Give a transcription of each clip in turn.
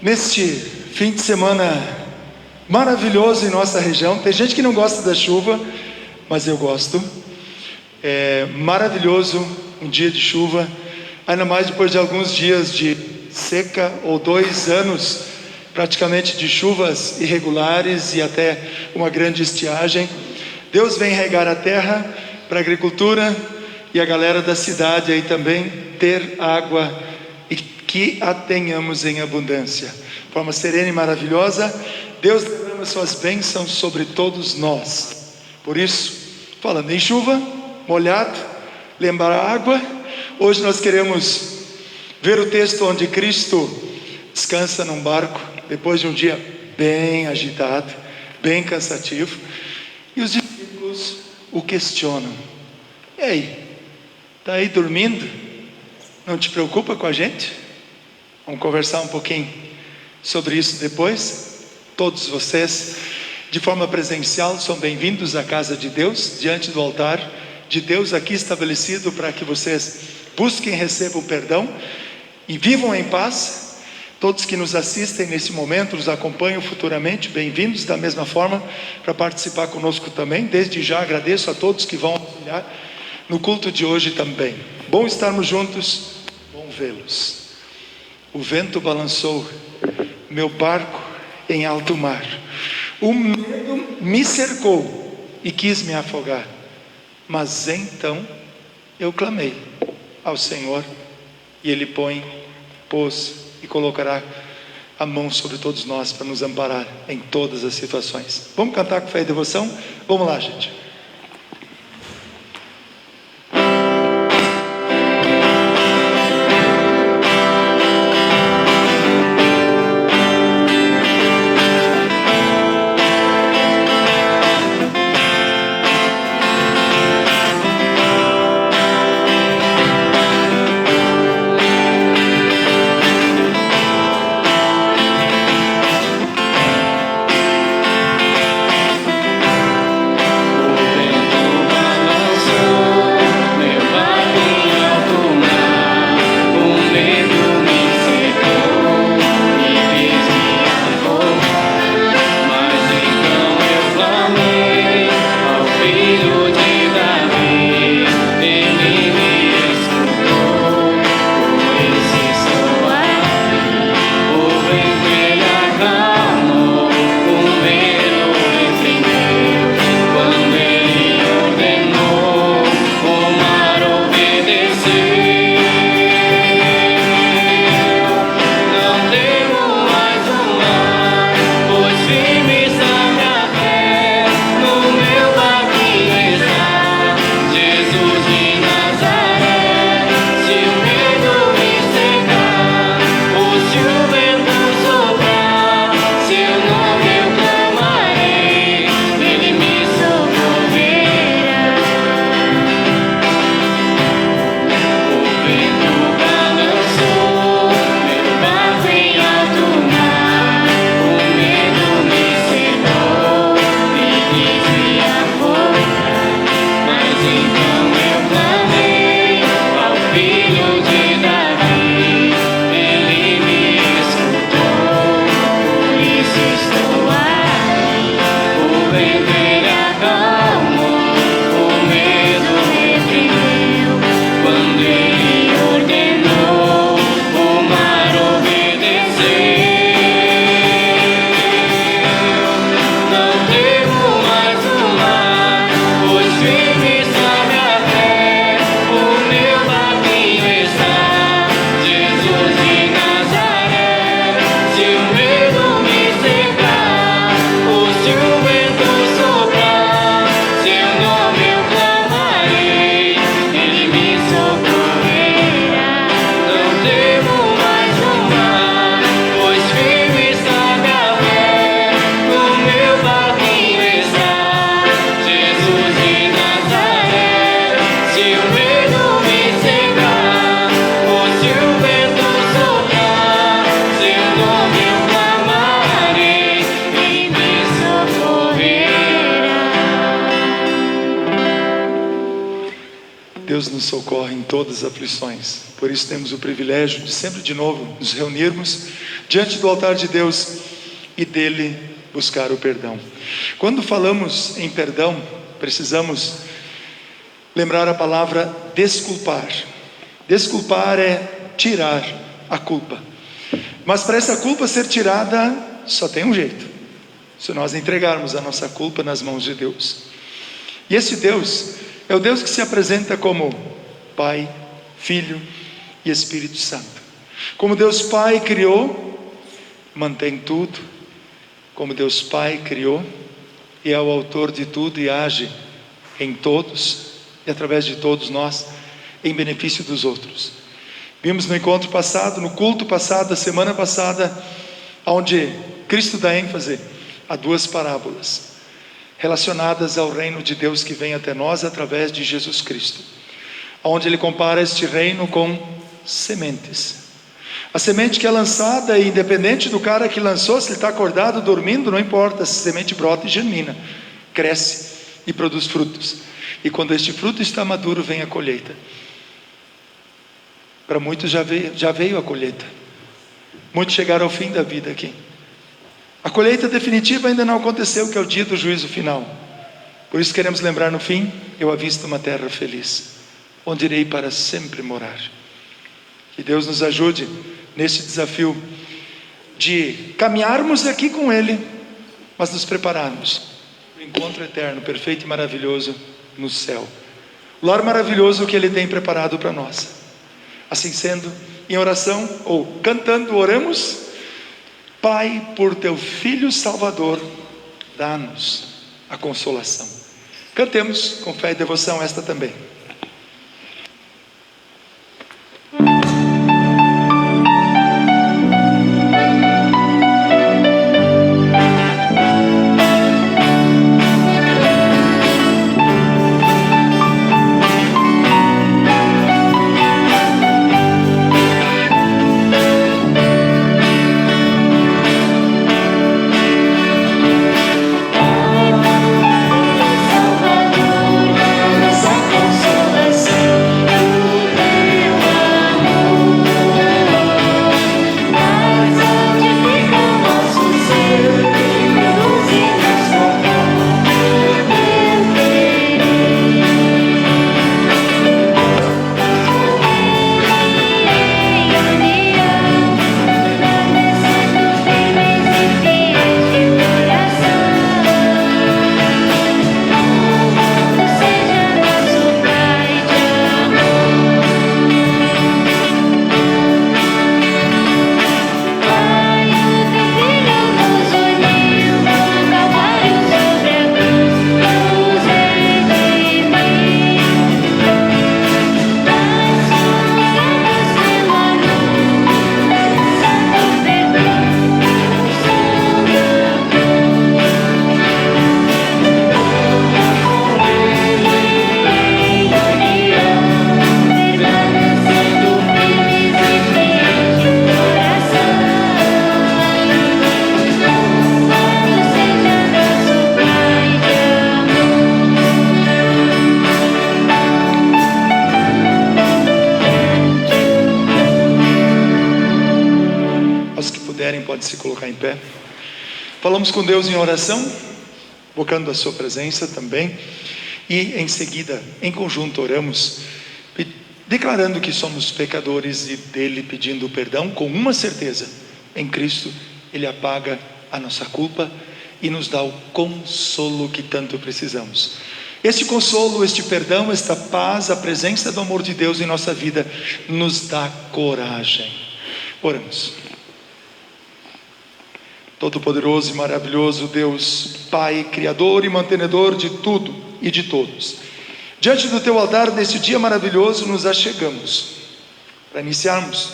Neste fim de semana maravilhoso em nossa região, tem gente que não gosta da chuva, mas eu gosto. É maravilhoso um dia de chuva, ainda mais depois de alguns dias de seca ou 2 anos praticamente de chuvas irregulares e até uma grande estiagem. Deus vem regar a terra para a agricultura e a galera da cidade aí também ter água e que a tenhamos em abundância. De forma serena e maravilhosa, Deus derrama suas bênçãos sobre todos nós. Por isso, falando em chuva, molhado, lembrar a água, hoje nós queremos ver o texto onde Cristo descansa num barco, depois de um dia bem agitado, bem cansativo, e os discípulos o questionam: e aí, está aí dormindo? Não te preocupa com a gente? Vamos conversar um pouquinho sobre isso depois. Todos vocês, de forma presencial, são bem-vindos à casa de Deus, diante do altar de Deus aqui estabelecido para que vocês busquem e recebam perdão e vivam em paz. Todos que nos assistem nesse momento, nos acompanham futuramente, bem-vindos da mesma forma para participar conosco também. Desde já agradeço a todos que vão auxiliar no culto de hoje também. Bom estarmos juntos, bom vê-los. O vento balançou meu barco em alto mar, o medo me cercou e quis me afogar, mas então eu clamei ao Senhor e Ele pôs e colocará a mão sobre todos nós para nos amparar em todas as situações. Vamos cantar com fé e devoção? Vamos lá, gente. filho de Davi, ele me escutou, por isso estou aqui. O vento ele acalmou, o medo repreendeu, quando ele ordenou, o mar obedeceu. Não temo mais o mar, pois firme está minha fé, o meu barquinho está, Jesus de Nazaré. Se o medo me cercar, ou se o vento soprar, seu nome eu clamarei, ele me socorrerá. Não temo mais o mar, pois firme está minha fé, o meu barquinho está, Jesus de Nazaré. Se o medo me cercar, ou se o vento soprar, seu nome eu clamarei, ele me socorrerá. Deus nos socorre em todas as aflições. Por isso temos o privilégio de sempre de novo nos reunirmos diante do altar de Deus e dele buscar o perdão. Quando falamos em perdão, precisamos lembrar a palavra desculpar. Desculpar é tirar a culpa. Mas para essa culpa ser tirada, só tem um jeito: se nós entregarmos a nossa culpa nas mãos de Deus. E esse Deus é o Deus que se apresenta como Pai, Filho e Espírito Santo. Como Deus Pai criou, mantém tudo. Como Deus Pai criou e é o autor de tudo e age em todos e através de todos nós em benefício dos outros. Vimos no encontro passado, no culto passado, da semana passada, onde Cristo dá ênfase a duas parábolas relacionadas ao reino de Deus que vem até nós através de Jesus Cristo, onde ele compara este reino com sementes. A semente que é lançada, e independente do cara que lançou, se ele está acordado, dormindo, não importa, a semente brota e germina, cresce e produz frutos. E quando este fruto está maduro, vem a colheita. Para muitos já veio a colheita. Muitos chegaram ao fim da vida aqui. A colheita definitiva ainda não aconteceu, que é o dia do juízo final. Por isso queremos lembrar no fim: eu avisto uma terra feliz, onde irei para sempre morar. Que Deus nos ajude nesse desafio de caminharmos aqui com Ele, mas nos prepararmos para o encontro eterno, perfeito e maravilhoso no céu. O lar maravilhoso que Ele tem preparado para nós. Assim sendo, em oração ou cantando, oramos: Pai, por Teu Filho Salvador, dá-nos a consolação. Cantemos com fé e devoção esta também. Salvador, nos pode se colocar em pé. Falamos com Deus em oração, invocando a sua presença também. E em seguida, em conjunto, oramos, declarando que somos pecadores e dele pedindo perdão com uma certeza: em Cristo ele apaga a nossa culpa e nos dá o consolo que tanto precisamos. Este consolo, este perdão, esta paz, a presença do amor de Deus em nossa vida nos dá coragem. Oramos. Todo-poderoso e maravilhoso Deus, Pai, Criador e mantenedor de tudo e de todos, diante do Teu altar neste dia maravilhoso nos achegamos para iniciarmos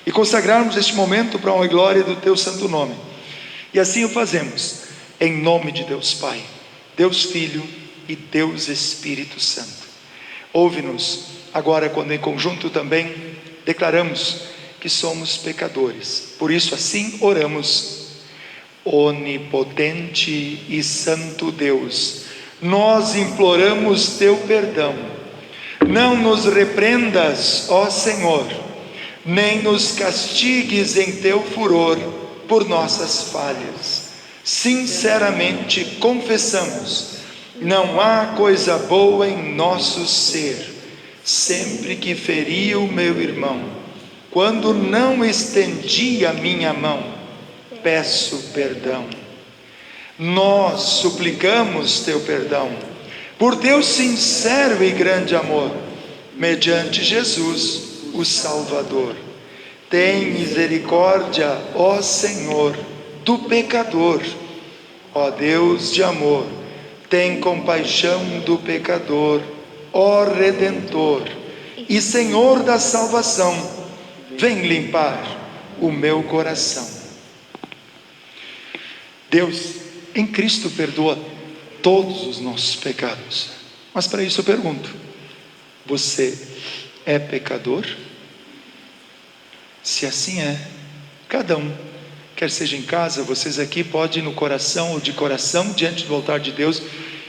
e consagrarmos este momento para a honra e glória do Teu santo nome. E assim o fazemos, em nome de Deus Pai, Deus Filho e Deus Espírito Santo. Ouve-nos agora quando em conjunto também declaramos que somos pecadores. Por isso assim oramos. Onipotente e santo Deus, nós imploramos Teu perdão. Não nos repreendas, ó Senhor, nem nos castigues em Teu furor por nossas falhas. Sinceramente confessamos, não há coisa boa em nosso ser. Sempre que feri o meu irmão, quando não estendi a minha mão, peço perdão. Nós suplicamos Teu perdão, por Teu sincero e grande amor, mediante Jesus, o Salvador. Tem misericórdia, ó Senhor, do pecador. Ó Deus de amor, tem compaixão do pecador. Ó Redentor e Senhor da salvação, vem limpar o meu coração. Deus em Cristo perdoa todos os nossos pecados. Mas para isso eu pergunto: você é pecador? Se assim é, cada um, quer seja em casa, vocês aqui, pode no coração ou de coração, diante do altar de Deus,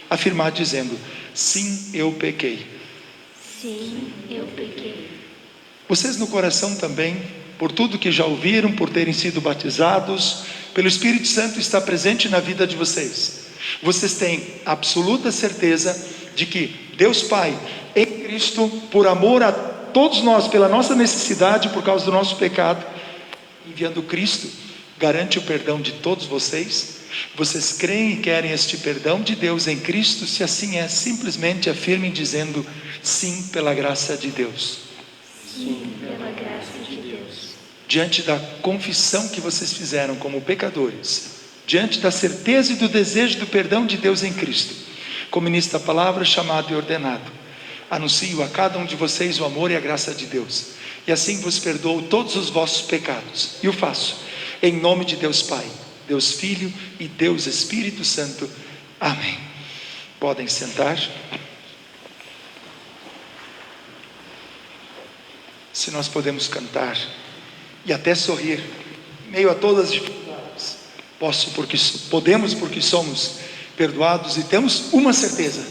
afirmar dizendo: sim, eu pequei. Sim, eu pequei. Vocês no coração também, por tudo que já ouviram, por terem sido batizados, pelo Espírito Santo está presente na vida de vocês. Vocês têm absoluta certeza de que Deus Pai, em Cristo, por amor a todos nós, pela nossa necessidade, por causa do nosso pecado, enviando Cristo, garante o perdão de todos vocês. Vocês creem e querem este perdão de Deus em Cristo? Se assim é, simplesmente afirmem dizendo: sim, pela graça de Deus. Sim, pela graça de Deus. Diante da confissão que vocês fizeram como pecadores, diante da certeza e do desejo do perdão de Deus em Cristo, como ministro da palavra, chamado e ordenado, anuncio a cada um de vocês o amor e a graça de Deus, e assim vos perdoo todos os vossos pecados, e o faço em nome de Deus Pai, Deus Filho e Deus Espírito Santo. Amém. Podem sentar. Se nós podemos cantar e até sorrir, em meio a todas as dificuldades, podemos porque somos perdoados e temos uma certeza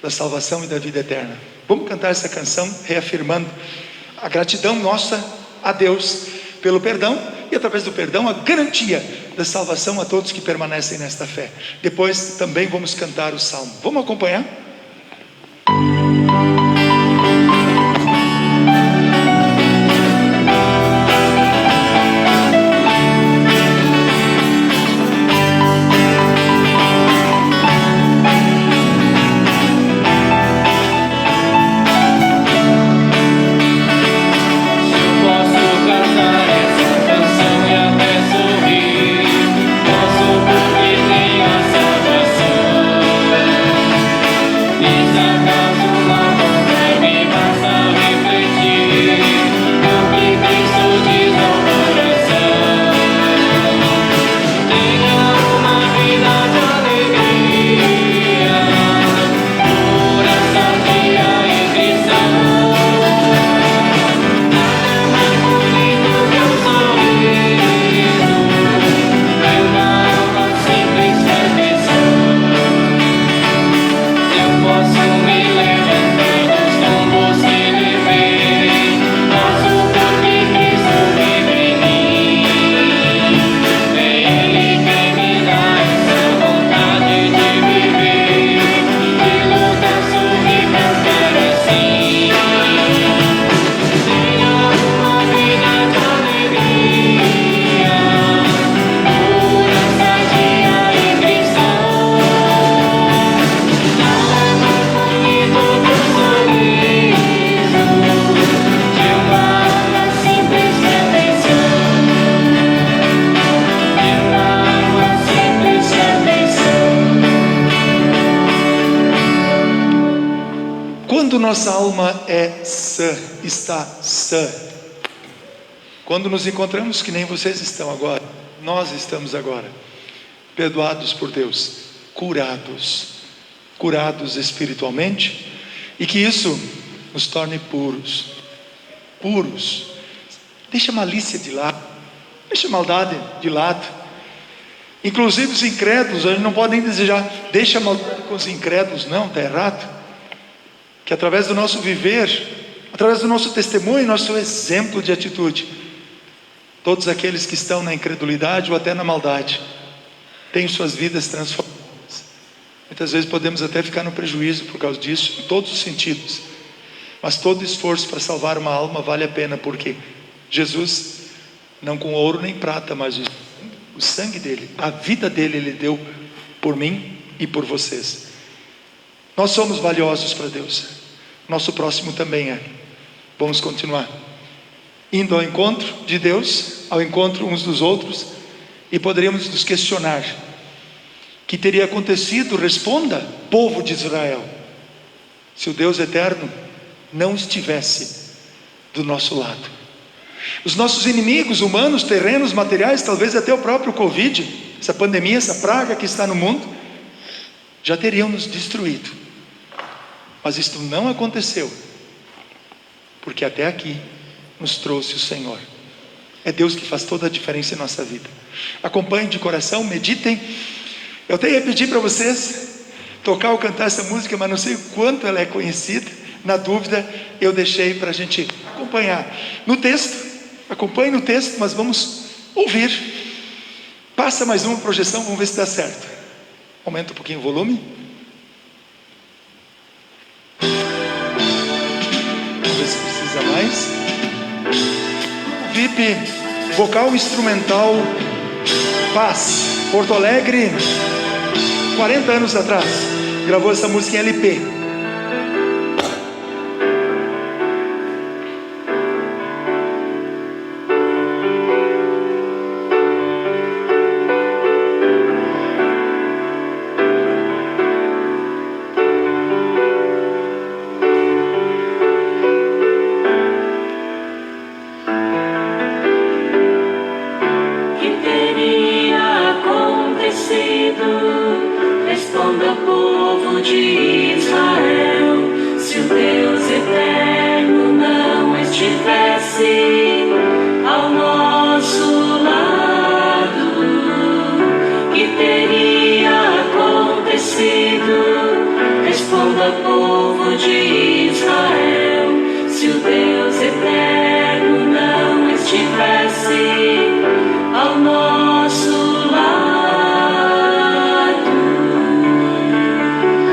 da salvação e da vida eterna. Vamos cantar essa canção reafirmando a gratidão nossa a Deus pelo perdão e através do perdão a garantia da salvação a todos que permanecem nesta fé. Depois também vamos cantar o salmo. Vamos acompanhar? Posso porque tenho a salvação. nossa alma é sã, está sã, quando nos encontramos que nem vocês estão agora, nós estamos agora, perdoados por Deus, curados espiritualmente, e que isso nos torne puros. Deixa a malícia de lado, deixa a maldade de lado. Inclusive os incrédulos, a gente não pode nem desejar, deixa a maldade com os incrédulos, não, está errado. Que através do nosso viver, através do nosso testemunho, nosso exemplo de atitude, todos aqueles que estão na incredulidade ou até na maldade, têm suas vidas transformadas. Muitas vezes podemos até ficar no prejuízo por causa disso, em todos os sentidos. Mas todo esforço para salvar uma alma vale a pena, porque Jesus, não com ouro nem prata, mas o sangue dele, a vida dele, ele deu por mim e por vocês. Nós somos valiosos para Deus, nosso próximo também é. Vamos continuar indo ao encontro de Deus, ao encontro uns dos outros, e poderíamos nos questionar: que teria acontecido? Responda, povo de Israel, se o Deus eterno não estivesse do nosso lado. Os nossos inimigos humanos, terrenos, materiais, talvez até o próprio Covid, essa pandemia, essa praga que está no mundo, já teriam nos destruído. Mas isto não aconteceu, porque até aqui nos trouxe o Senhor. É Deus que faz toda a diferença em nossa vida. Acompanhem de coração, meditem. Eu até ia pedir para vocês tocar ou cantar essa música, mas não sei o quanto ela é conhecida. Na dúvida, eu deixei para a gente acompanhar no texto. Acompanhe no texto, mas vamos ouvir. Passa mais uma projeção, vamos ver se dá certo. Aumenta um pouquinho o volume. Vamos ver se precisa mais. VIP, vocal instrumental, Paz, Porto Alegre, 40 anos atrás, gravou essa música em LP.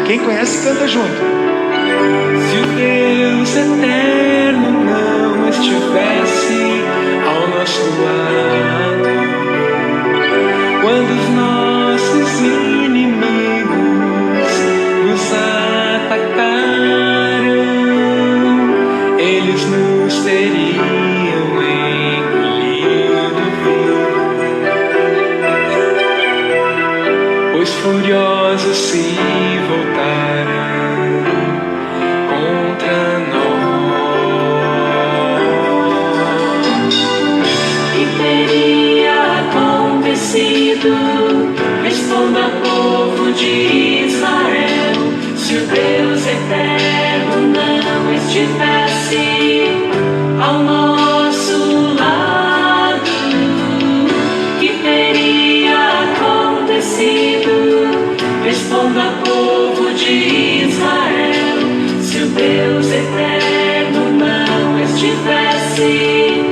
Quem conhece, canta junto. Se o Deus eterno não estivesse ao nosso lado, quando os nossos inimigos nos atacaram, eles nos teriam engolido vivo, pois furiosos se voltaram contra nós. Que teria acontecido? Responda, povo de Israel, se o Deus eterno não estivesse ao nosso lado. Que teria acontecido? Responda, povo de Israel, se o Deus eterno não estivesse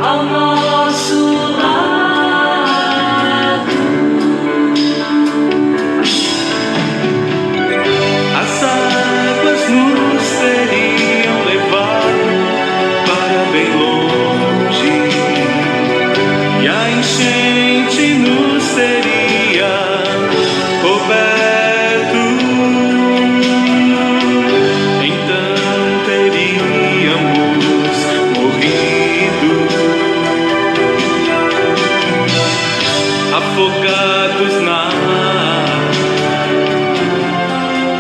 ao nosso lado. As águas nos teriam levado para bem longe, e a enchente nos teria coberto. Então teríamos morrido, afogados na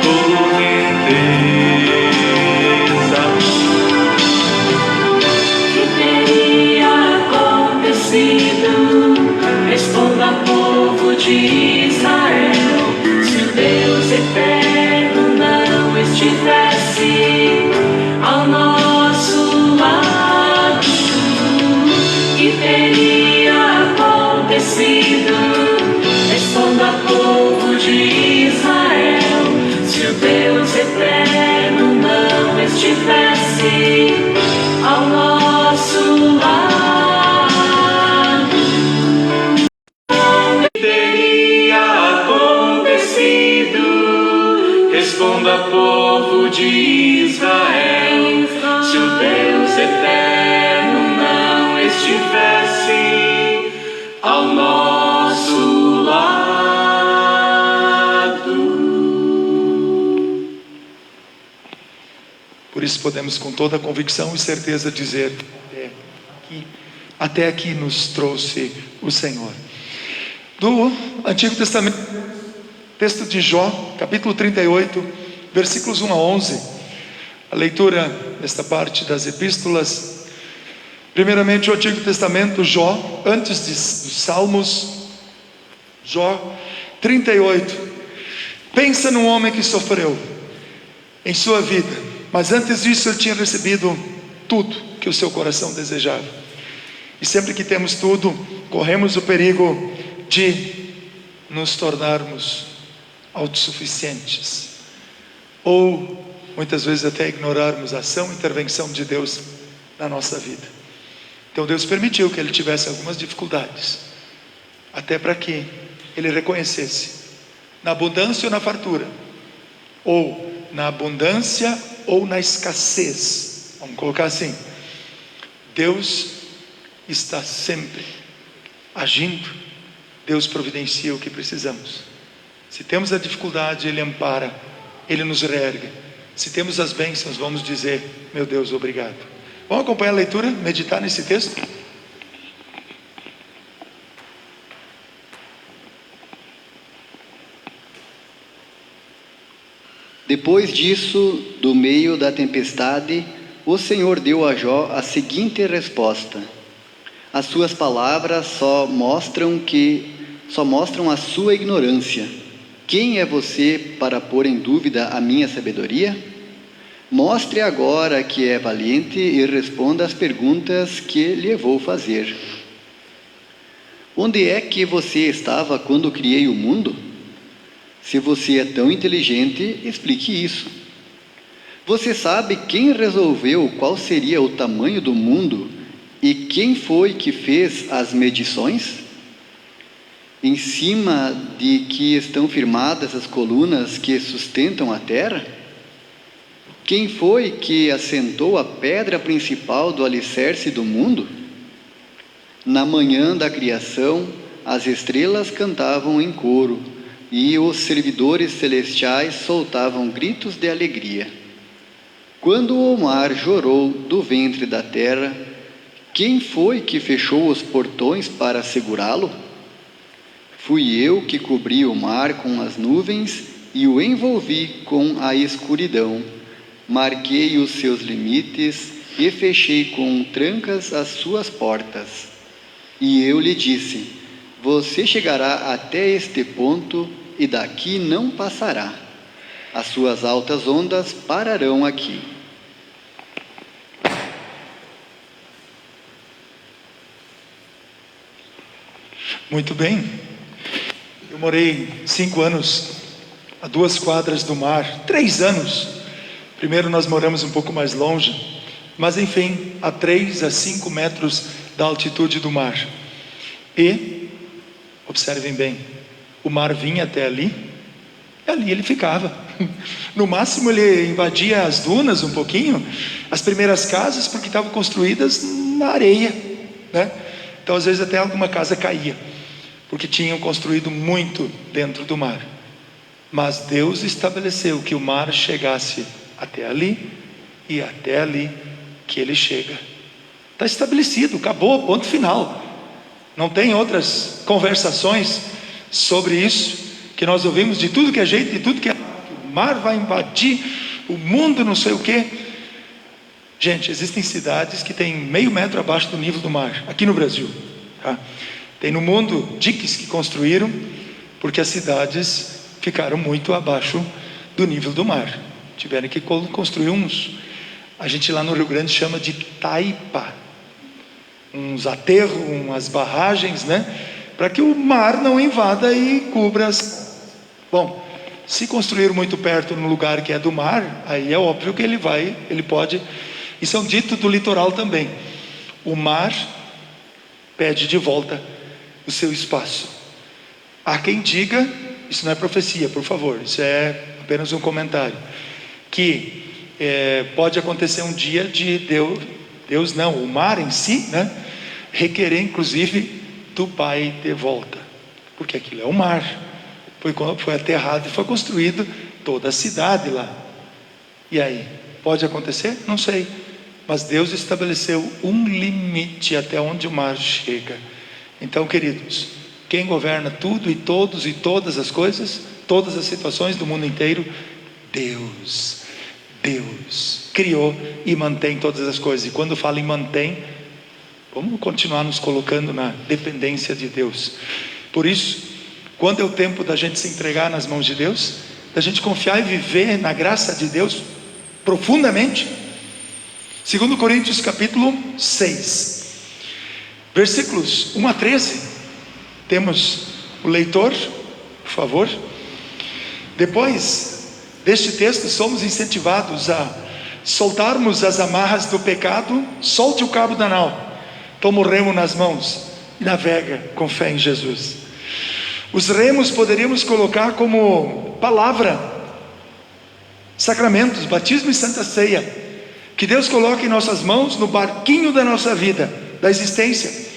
correnteza. de Israel, se o Deus eterno não estivesse ao nosso lado, que teria acontecido? Responda, povo de Israel, se o Deus eterno não estivesse ao nosso lado, Teria acontecido. Responda, povo de Israel, se o Deus eterno não estivesse ao nosso lado. Por isso podemos com toda a convicção e certeza dizer: até aqui nos trouxe o Senhor. Do Antigo Testamento, texto de Jó, capítulo 38, versículos 1 a 11. A leitura desta parte das epístolas. Primeiramente o Antigo Testamento, Jó, antes dos Salmos, Jó 38. Pensa num homem que sofreu em sua vida, mas antes disso ele tinha recebido tudo que o seu coração desejava. E sempre que temos tudo, corremos o perigo de nos tornarmos autossuficientes, ou muitas vezes até ignorarmos a ação e intervenção de Deus na nossa vida. Então Deus permitiu que ele tivesse algumas dificuldades, até para que ele reconhecesse, na abundância ou na fartura, ou na abundância ou na escassez, vamos colocar assim, Deus está sempre agindo. Deus providencia o que precisamos. Se temos a dificuldade, Ele ampara, Ele nos reergue. Se temos as bênçãos, vamos dizer: meu Deus, obrigado. Vamos acompanhar a leitura, meditar nesse texto? Depois disso, do meio da tempestade, o Senhor deu a Jó a seguinte resposta: as suas palavras só mostram a sua ignorância. Quem é você para pôr em dúvida a minha sabedoria? Mostre agora que é valente e responda às perguntas que lhe vou fazer. Onde é que você estava quando criei o mundo? Se você é tão inteligente, explique isso. Você sabe quem resolveu qual seria o tamanho do mundo e quem foi que fez as medições? Em cima de que estão firmadas as colunas que sustentam a terra? Quem foi que assentou a pedra principal do alicerce do mundo? Na manhã da criação, as estrelas cantavam em coro, e os servidores celestiais soltavam gritos de alegria. Quando o mar jorou do ventre da terra, quem foi que fechou os portões para segurá-lo? Fui eu que cobri o mar com as nuvens e o envolvi com a escuridão. Marquei os seus limites e fechei com trancas as suas portas. E eu lhe disse: você chegará até este ponto e daqui não passará. As suas altas ondas pararão aqui. Muito bem. Eu morei 5 anos a 2 quadras do mar, 3 anos. Primeiro nós moramos um pouco mais longe, mas enfim, a 3 a 5 metros da altitude do mar. E, observem bem, o mar vinha até ali, e ali ele ficava. No máximo ele invadia as dunas um pouquinho, as primeiras casas, porque estavam construídas na areia, né? Então às vezes até alguma casa caía, porque tinham construído muito dentro do mar. Mas Deus estabeleceu que o mar chegasse até ali, e até ali que ele chega. Está estabelecido, acabou, ponto final. Não tem outras conversações sobre isso, que nós ouvimos de tudo que é jeito, de tudo que é, o mar vai invadir o mundo, não sei o que. Gente, existem cidades que têm meio metro abaixo do nível do mar, aqui no Brasil, tá? Tem no mundo diques que construíram, porque as cidades ficaram muito abaixo do nível do mar. Tiveram que construir a gente lá no Rio Grande chama de taipa, uns aterros, umas barragens, né? Para que o mar não invada e cubra Bom, se construir muito perto no lugar que é do mar, aí é óbvio que ele pode. Isso é um dito do litoral também. O mar pede de volta o seu espaço. Há quem diga, isso não é profecia, por favor, isso é apenas um comentário, que pode acontecer um dia de Deus não, o mar em si, né, requerer inclusive do Pai de volta, porque aquilo é o mar, foi aterrado e foi construído toda a cidade lá. E aí, pode acontecer? Não sei, mas Deus estabeleceu um limite até onde o mar chega. Então, queridos, quem governa tudo e todos e todas as coisas, todas as situações do mundo inteiro? Deus criou e mantém todas as coisas. E quando fala em mantém, vamos continuar nos colocando na dependência de Deus. Por isso, quando é o tempo da gente se entregar nas mãos de Deus, da gente confiar e viver na graça de Deus profundamente. 2 Coríntios capítulo 6, versículos 1 a 13. Temos o leitor, por favor. Depois deste texto, somos incentivados a soltarmos as amarras do pecado. Solte o cabo da nau, toma o remo nas mãos e navega com fé em Jesus. Os remos poderíamos colocar como palavra, sacramentos, batismo e santa ceia, que Deus coloca em nossas mãos, no barquinho da nossa vida, da existência,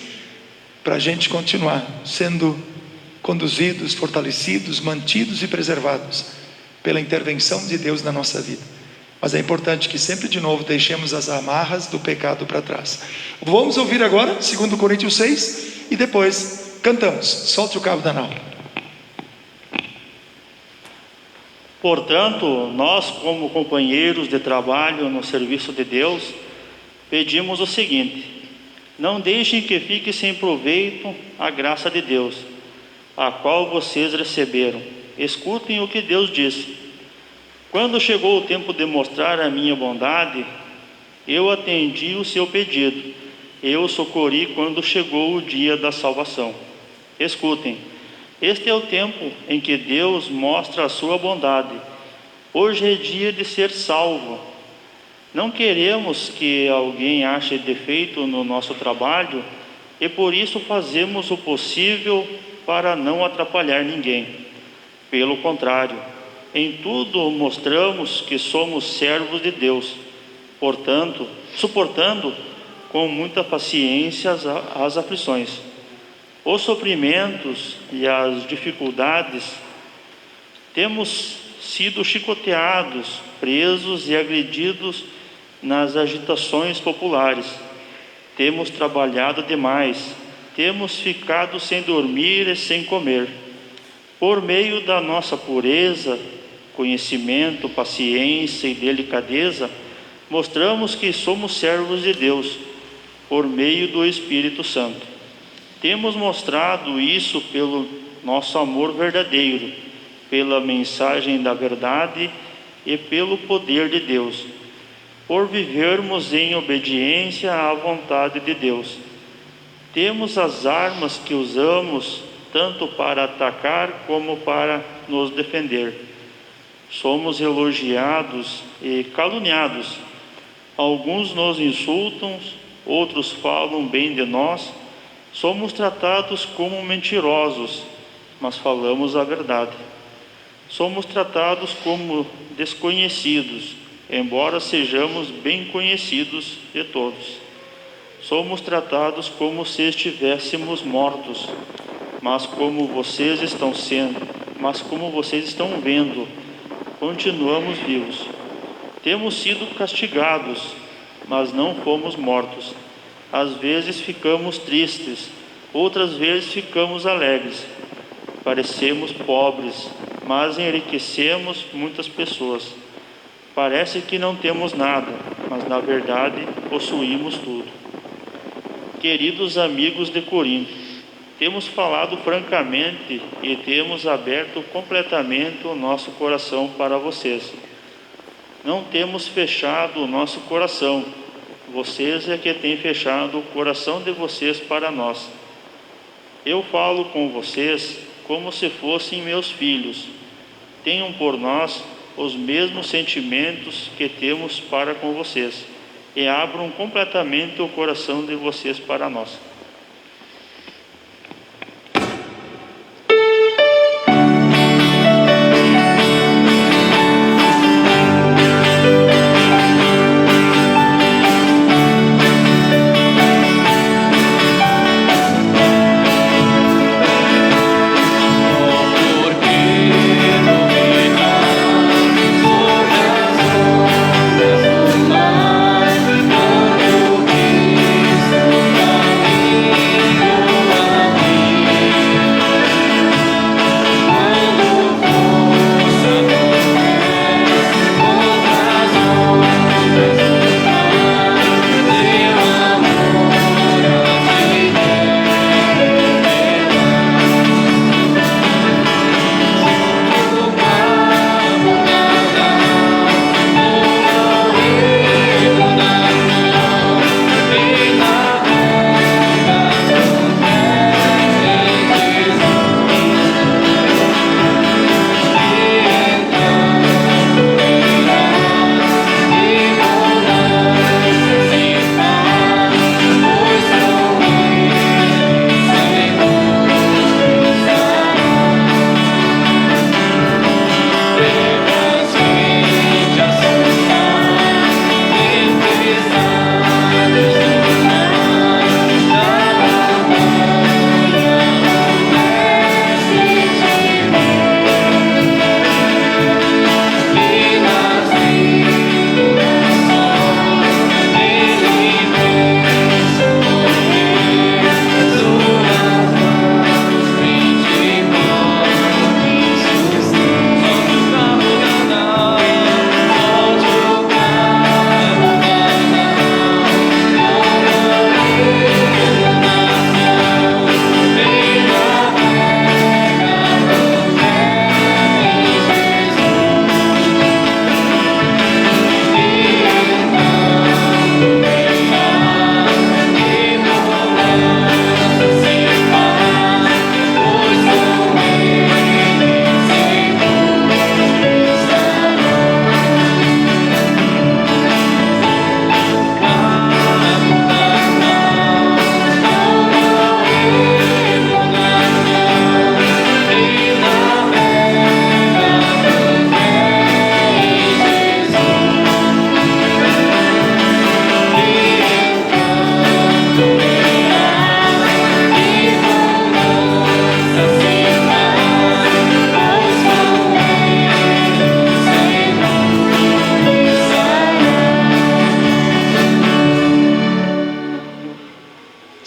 para a gente continuar sendo conduzidos, fortalecidos, mantidos e preservados pela intervenção de Deus na nossa vida. Mas é importante que sempre de novo deixemos as amarras do pecado para trás. Vamos ouvir agora 2 Coríntios 6 e depois cantamos. Solte o cabo da nau. Portanto, nós, como companheiros de trabalho no serviço de Deus, pedimos o seguinte: não deixem que fique sem proveito a graça de Deus, a qual vocês receberam. Escutem o que Deus disse: quando chegou o tempo de mostrar a minha bondade, eu atendi o seu pedido, eu socorri quando chegou o dia da salvação. Escutem, este é o tempo em que Deus mostra a sua bondade. Hoje é dia de ser salvo. Não queremos que alguém ache defeito no nosso trabalho e por isso fazemos o possível para não atrapalhar ninguém. Pelo contrário, em tudo mostramos que somos servos de Deus, portanto, suportando com muita paciência as aflições, os sofrimentos e as dificuldades. Temos sido chicoteados, presos e agredidos nas agitações populares. Temos trabalhado demais, temos ficado sem dormir e sem comer. Por meio da nossa pureza, conhecimento, paciência e delicadeza, mostramos que somos servos de Deus, por meio do Espírito Santo. Temos mostrado isso pelo nosso amor verdadeiro, pela mensagem da verdade e pelo poder de Deus, por vivermos em obediência à vontade de Deus. Temos as armas que usamos tanto para atacar como para nos defender. Somos elogiados e caluniados. Alguns nos insultam, outros falam bem de nós. Somos tratados como mentirosos, mas falamos a verdade. Somos tratados como desconhecidos, embora sejamos bem conhecidos de todos. Somos tratados como se estivéssemos mortos, mas como vocês estão vendo, continuamos vivos. Temos sido castigados, mas não fomos mortos. Às vezes ficamos tristes, outras vezes ficamos alegres. Parecemos pobres, mas enriquecemos muitas pessoas. Parece que não temos nada, mas na verdade possuímos tudo. Queridos amigos de Corinto, Temos falado francamente e temos aberto completamente o nosso coração para vocês. Não temos fechado o nosso coração. Vocês é que têm fechado o coração de vocês para nós. Eu falo com vocês como se fossem meus filhos. Tenham por nós os mesmos sentimentos que temos para com vocês e abram completamente o coração de vocês para nós.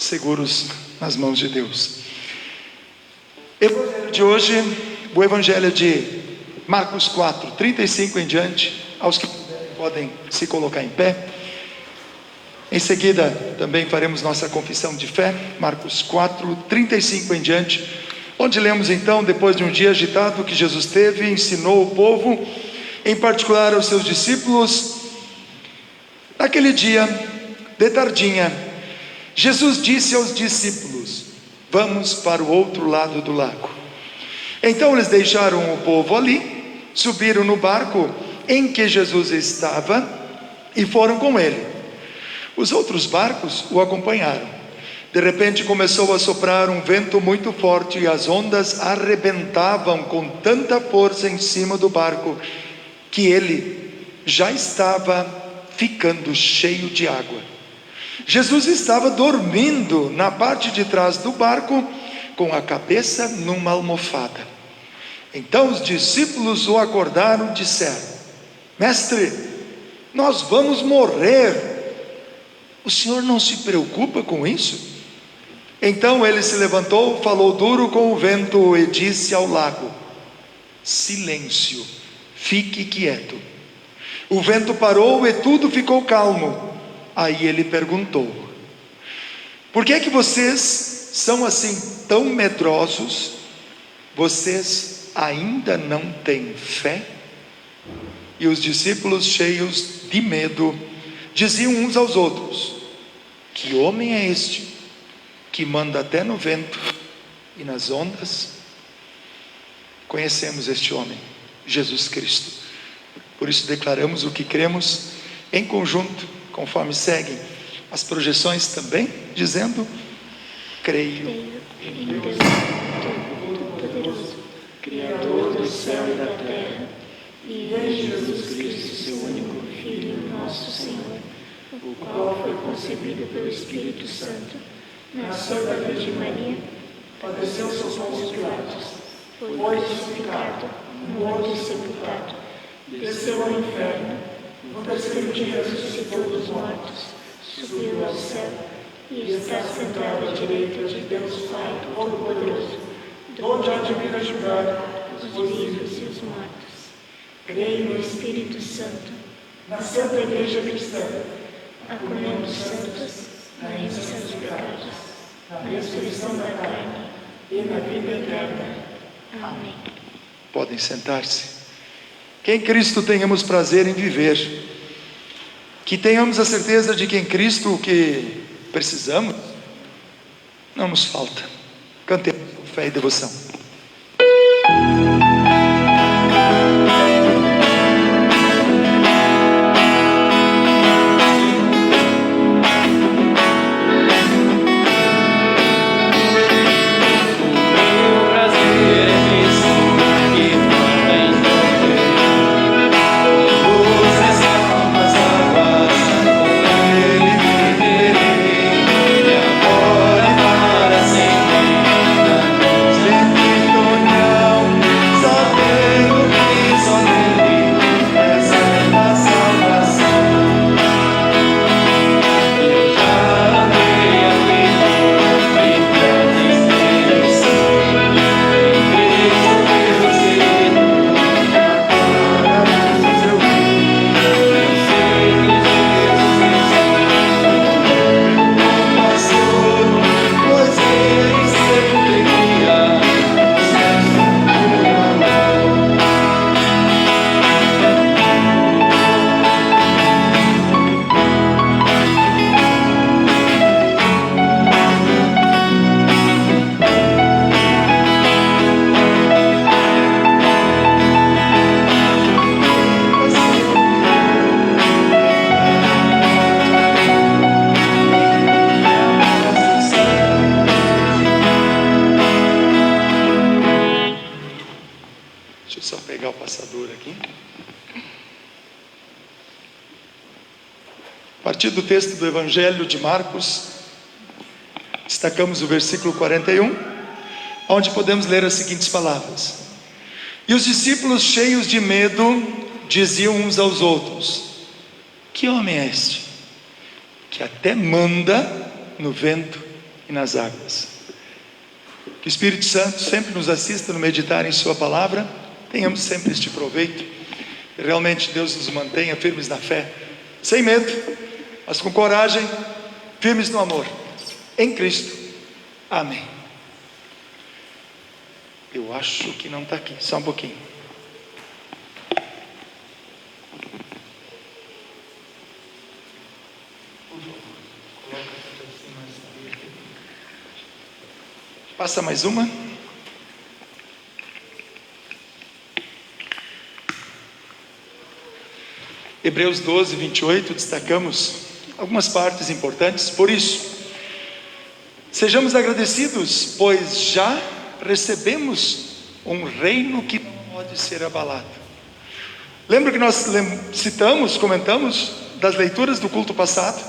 Seguros nas mãos de Deus. Evangelho de hoje, o Evangelho de Marcos 4, 35 em diante. Aos que puderem podem se colocar em pé. Em seguida também faremos nossa confissão de fé, Marcos 4, 35 em diante, onde lemos então, depois de um dia agitado que Jesus teve, ensinou o povo, em particular aos seus discípulos. Naquele dia, de tardinha, Jesus disse aos discípulos: vamos para o outro lado do lago. Então eles deixaram o povo ali, subiram no barco em que Jesus estava e foram com ele. Os outros barcos o acompanharam. De repente começou a soprar um vento muito forte e as ondas arrebentavam com tanta força em cima do barco que ele já estava ficando cheio de água. Jesus estava dormindo na parte de trás do barco, com a cabeça numa almofada. Então os discípulos o acordaram e disseram: mestre, nós vamos morrer. O senhor não se preocupa com isso? Então ele se levantou, falou duro com o vento e disse ao lago: silêncio, fique quieto. O vento parou e tudo ficou calmo. Aí ele perguntou: por que é que vocês são assim tão medrosos? Vocês ainda não têm fé? E os discípulos, cheios de medo, diziam uns aos outros: que homem é este, que manda até no vento e nas ondas? Conhecemos este homem, Jesus Cristo. Por isso declaramos o que cremos em conjunto, conforme seguem as projeções também, dizendo: creio Creio em Deus Todo-Poderoso, Criador do céu e da terra, e em Jesus Cristo, seu único Filho, nosso Senhor, o qual foi concebido pelo Espírito Santo, nasceu da Virgem Maria, padeceu sob Pôncio Pilatos, foi crucificado, morto e sepultado, desceu ao inferno, no terceiro dia ressuscitou dos mortos, subiu ao céu e está sentado à direita de Deus Pai Todo-Poderoso, donde há de vir a julgar os vivos e os mortos. Creio no Espírito Santo, na Santa Igreja Cristã, a comunhão dos santos, na remissão dos pecados, na ressurreição da carne e na vida eterna. Amém. Podem sentar-se. Que em Cristo tenhamos prazer em viver, que tenhamos a certeza de que em Cristo o que precisamos não nos falta. Cantemos com fé e devoção. A partir do texto do Evangelho de Marcos, destacamos o versículo 41, onde podemos ler as seguintes palavras: e os discípulos, cheios de medo, diziam uns aos outros: que homem é este, que até manda no vento e nas águas? Que o Espírito Santo sempre nos assista no meditar em sua palavra, tenhamos sempre este proveito, e realmente Deus nos mantenha firmes na fé, sem medo, mas com coragem, firmes no amor, em Cristo. Amém. Eu acho que não está aqui, só um pouquinho. Passa mais uma. Hebreus 12, 28, destacamos algumas partes importantes. Por isso, sejamos agradecidos, pois já recebemos um reino que não pode ser abalado. Lembra que nós citamos, comentamos das leituras do culto passado?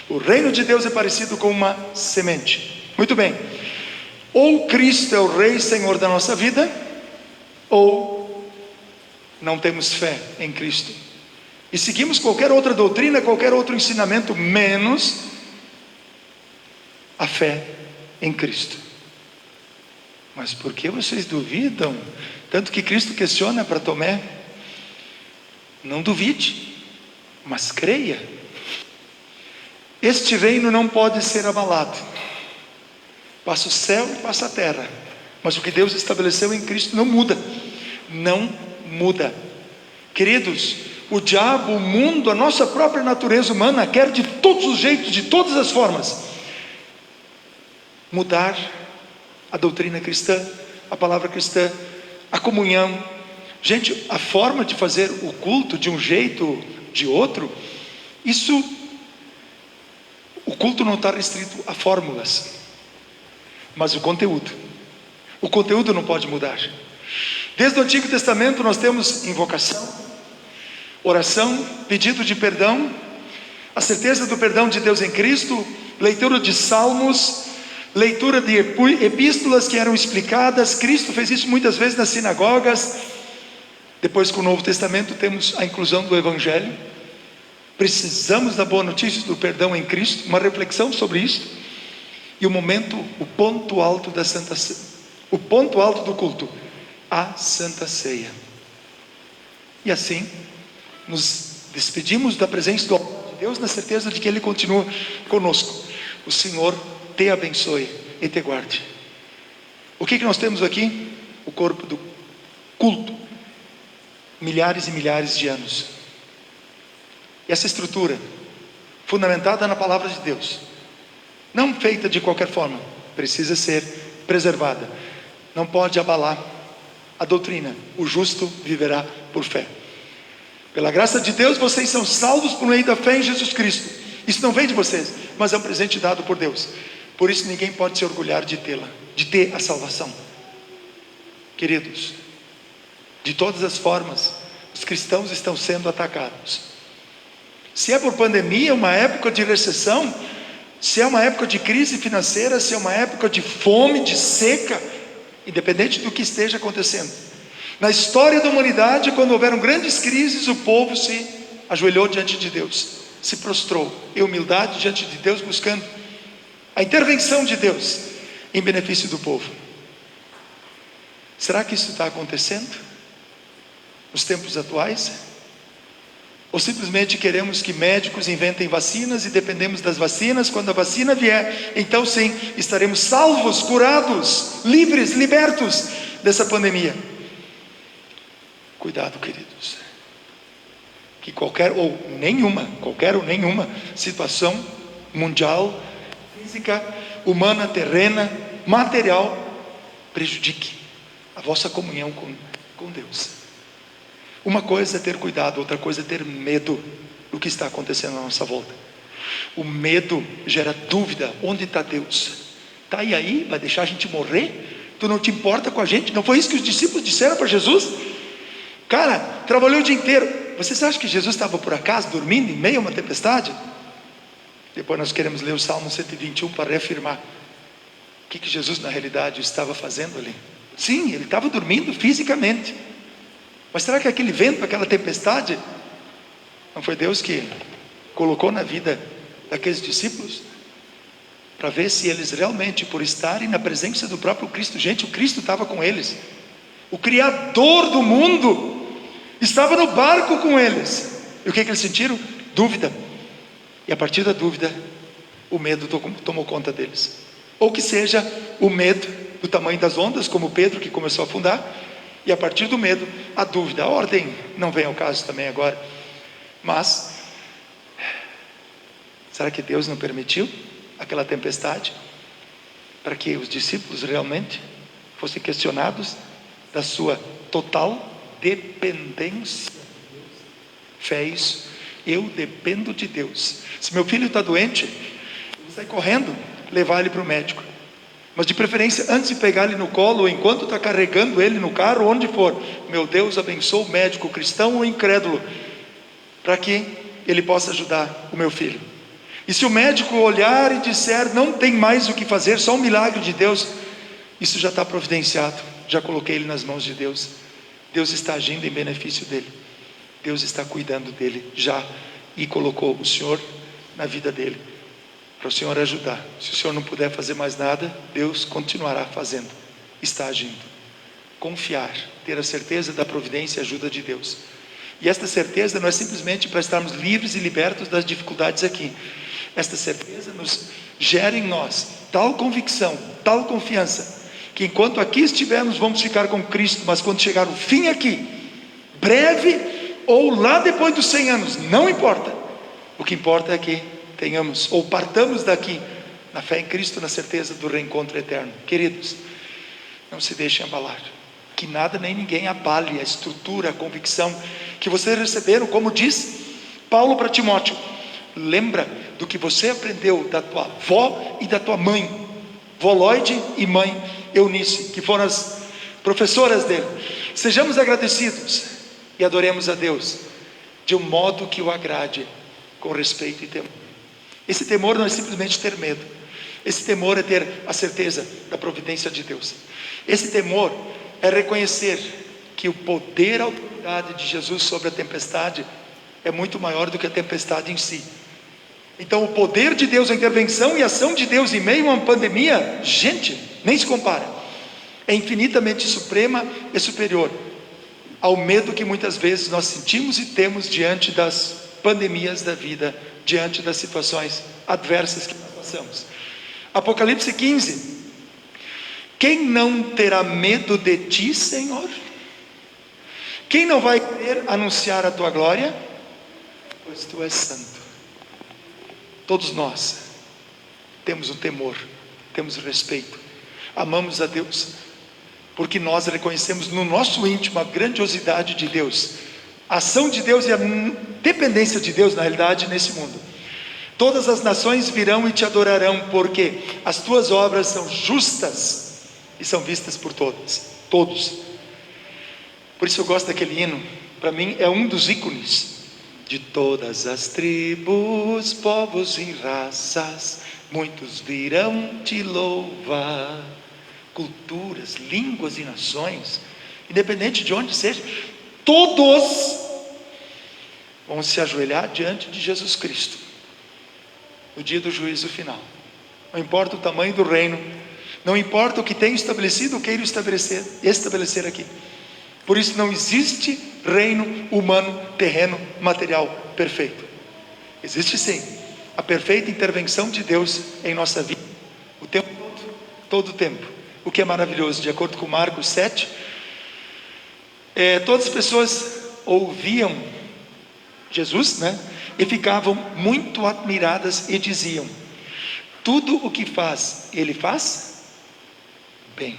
O reino de Deus é parecido com uma semente. Muito bem. Ou Cristo é o Rei e Senhor da nossa vida, ou não temos fé em Cristo e seguimos qualquer outra doutrina, qualquer outro ensinamento, menos a fé em Cristo. Mas por que vocês duvidam? Tanto que Cristo questiona para Tomé: não duvide, mas creia. Este reino não pode ser abalado. Passa o céu e passa a terra, mas o que Deus estabeleceu em Cristo não muda. Não muda. Queridos, o diabo, o mundo, a nossa própria natureza humana quer de todos os jeitos, de todas as formas, mudar a doutrina cristã, a palavra cristã, a comunhão. Gente, a forma de fazer o culto de um jeito, de outro, o culto não está restrito a fórmulas, mas o conteúdo não pode mudar. Desde o Antigo Testamento nós temos invocação, oração, pedido de perdão, a certeza do perdão de Deus em Cristo, leitura de salmos, leitura de epístolas que eram explicadas. Cristo fez isso muitas vezes nas sinagogas. Depois, com o Novo Testamento, temos a inclusão do Evangelho. Precisamos da boa notícia do perdão em Cristo, uma reflexão sobre isso. E o ponto alto da Santa Ceia, o ponto alto do culto, a Santa Ceia. E assim, nos despedimos da presença do amor de Deus, na certeza de que Ele continua conosco. O Senhor te abençoe e te guarde. O que nós temos aqui? O corpo do culto. Milhares e milhares de anos. E essa estrutura, fundamentada na palavra de Deus, não feita de qualquer forma, precisa ser preservada. Não pode abalar a doutrina. O justo viverá por fé. Pela graça de Deus, vocês são salvos por meio da fé em Jesus Cristo. Isso não vem de vocês, mas é um presente dado por Deus. Por isso ninguém pode se orgulhar de tê-la, de ter a salvação. Queridos, de todas as formas, os cristãos estão sendo atacados. Se é por pandemia, uma época de recessão, se é uma época de crise financeira, se é uma época de fome, de seca, independente do que esteja acontecendo. Na história da humanidade, quando houveram grandes crises, o povo se ajoelhou diante de Deus, se prostrou em humildade diante de Deus, buscando a intervenção de Deus em benefício do povo. Será que isso está acontecendo nos tempos atuais? Ou simplesmente queremos que médicos inventem vacinas e dependemos das vacinas? Quando a vacina vier, então sim, estaremos salvos, curados, livres, libertos dessa pandemia. Cuidado, queridos, que qualquer ou nenhuma situação mundial, física, humana, terrena, material, prejudique a vossa comunhão com Deus. Uma coisa é ter cuidado, outra coisa é ter medo do que está acontecendo à nossa volta. O medo gera dúvida. Onde está Deus? Está aí? Vai deixar a gente morrer? Tu não te importa com a gente? Não foi isso que os discípulos disseram para Jesus? Cara, trabalhou o dia inteiro. Vocês acham que Jesus estava por acaso dormindo em meio a uma tempestade? Depois nós queremos ler o Salmo 121 para reafirmar o que Jesus na realidade estava fazendo ali. Sim, ele estava dormindo fisicamente. Mas será que aquele vento, aquela tempestade, não foi Deus que colocou na vida daqueles discípulos? Para ver se eles realmente, por estarem na presença do próprio Cristo, gente, o Cristo estava com eles. O Criador do mundo estava no barco com eles. E o que eles sentiram? Dúvida. E a partir da dúvida, o medo tomou conta deles. Ou que seja o medo do tamanho das ondas, como Pedro que começou a afundar. E a partir do medo, a dúvida. A ordem não vem ao caso também agora. Mas, será que Deus não permitiu aquela tempestade para que os discípulos realmente fossem questionados da sua total dependência? Fé é isso. Eu dependo de Deus. Se meu filho está doente, eu saio correndo levar ele para o médico. Mas de preferência, antes de pegar ele no colo, ou enquanto está carregando ele no carro, onde for, meu Deus abençoe o médico, cristão ou incrédulo, para que ele possa ajudar o meu filho. E se o médico olhar e disser, não tem mais o que fazer, só um milagre de Deus, isso já está providenciado, já coloquei ele nas mãos de Deus. Deus está agindo em benefício dele, Deus está cuidando dele já, e colocou o Senhor na vida dele, para o Senhor ajudar. Se o Senhor não puder fazer mais nada, Deus continuará fazendo, está agindo. Confiar, ter a certeza da providência e ajuda de Deus. E esta certeza não é simplesmente para estarmos livres e libertos das dificuldades aqui. Esta certeza nos gera em nós tal convicção, tal confiança, que enquanto aqui estivermos vamos ficar com Cristo, mas quando chegar o fim aqui, breve ou lá depois dos 100 anos, não importa. O que importa é que tenhamos, ou partamos daqui, na fé em Cristo, na certeza do reencontro eterno. Queridos, não se deixem abalar, que nada nem ninguém abale a estrutura, a convicção que vocês receberam, como diz Paulo para Timóteo. Lembra do que você aprendeu da tua avó e da tua mãe, vó Lloyd e mãe Eunice, que foram as professoras dele. Sejamos agradecidos e adoremos a Deus de um modo que o agrade, com respeito e temor. Esse temor não é simplesmente ter medo, esse temor é ter a certeza da providência de Deus. Esse temor é reconhecer que o poder, a autoridade de Jesus sobre a tempestade é muito maior do que a tempestade em si. Então o poder de Deus, a intervenção e a ação de Deus em meio a uma pandemia, gente, nem se compara. É infinitamente suprema e superior ao medo que muitas vezes nós sentimos e temos diante das pandemias da vida, diante das situações adversas que nós passamos. Apocalipse 15: quem não terá medo de ti, Senhor? Quem não vai querer anunciar a tua glória? Pois tu és santo. Todos nós temos o temor, temos o respeito, amamos a Deus, porque nós reconhecemos no nosso íntimo a grandiosidade de Deus, a ação de Deus e a dependência de Deus na realidade nesse mundo. Todas as nações virão e te adorarão, porque as tuas obras são justas e são vistas por todos. Por isso eu gosto daquele hino, para mim é um dos ícones. De todas as tribos, povos e raças, muitos virão te louvar. Culturas, línguas e nações, independente de onde seja, todos vão se ajoelhar diante de Jesus Cristo no dia do juízo final. Não importa o tamanho do reino, não importa o que tenha estabelecido ou queira estabelecer aqui. Por isso não existe reino humano, terreno, material perfeito. Existe sim a perfeita intervenção de Deus em nossa vida, o tempo todo o tempo. O que é maravilhoso, de acordo com Marcos 7, todas as pessoas ouviam Jesus, e ficavam muito admiradas e diziam: tudo o que faz, ele faz bem.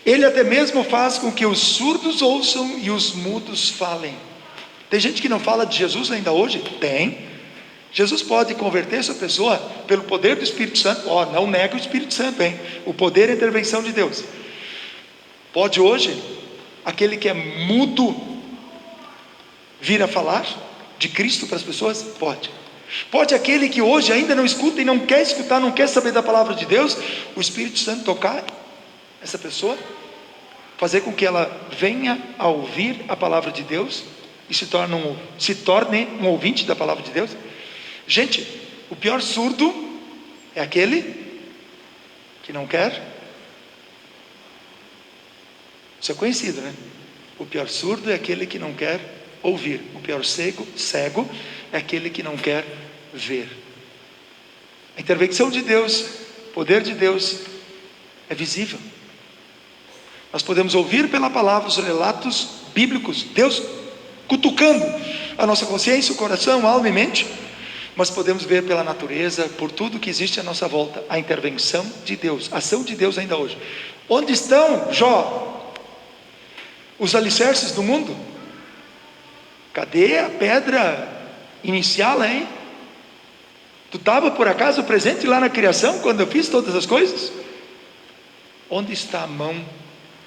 Ele até mesmo faz com que os surdos ouçam e os mudos falem. Tem gente que não fala de Jesus ainda hoje? Tem. Jesus pode converter essa pessoa pelo poder do Espírito Santo. Não nega o Espírito Santo, hein? O poder e a intervenção de Deus. Pode hoje aquele que é mudo vir a falar de Cristo para as pessoas? Pode. Pode aquele que hoje ainda não escuta e não quer escutar, não quer saber da palavra de Deus, o Espírito Santo tocar essa pessoa, fazer com que ela venha a ouvir a palavra de Deus e se torne um ouvinte da palavra de Deus. Gente, o pior surdo é aquele que não quer. Isso é conhecido, O pior surdo é aquele que não quer ouvir. O pior cego é aquele que não quer ver. A intervenção de Deus, o poder de Deus é visível. Nós podemos ouvir pela palavra os relatos bíblicos, Deus cutucando a nossa consciência, o coração, a alma e mente, mas podemos ver pela natureza, por tudo que existe à nossa volta, a intervenção de Deus, a ação de Deus ainda hoje. Onde estão, Jó, os alicerces do mundo? Cadê a pedra inicial, hein? Tu estava por acaso presente lá na criação, quando eu fiz todas as coisas? Onde está a mão?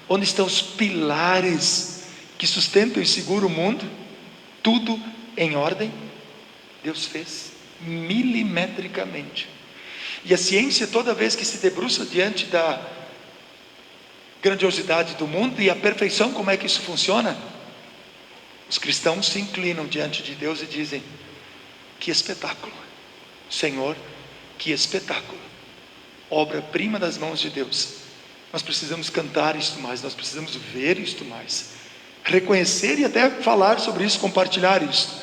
Onde estão os pilares que sustentam e seguram o mundo? Tudo em ordem. Deus fez milimetricamente. E a ciência, toda vez que se debruça diante da grandiosidade do mundo e a perfeição, como é que isso funciona, os cristãos se inclinam diante de Deus e dizem: que espetáculo, Senhor, que espetáculo, obra-prima das mãos de Deus. Nós precisamos cantar isto mais, nós precisamos ver isto mais, reconhecer e até falar sobre isso, compartilhar isso.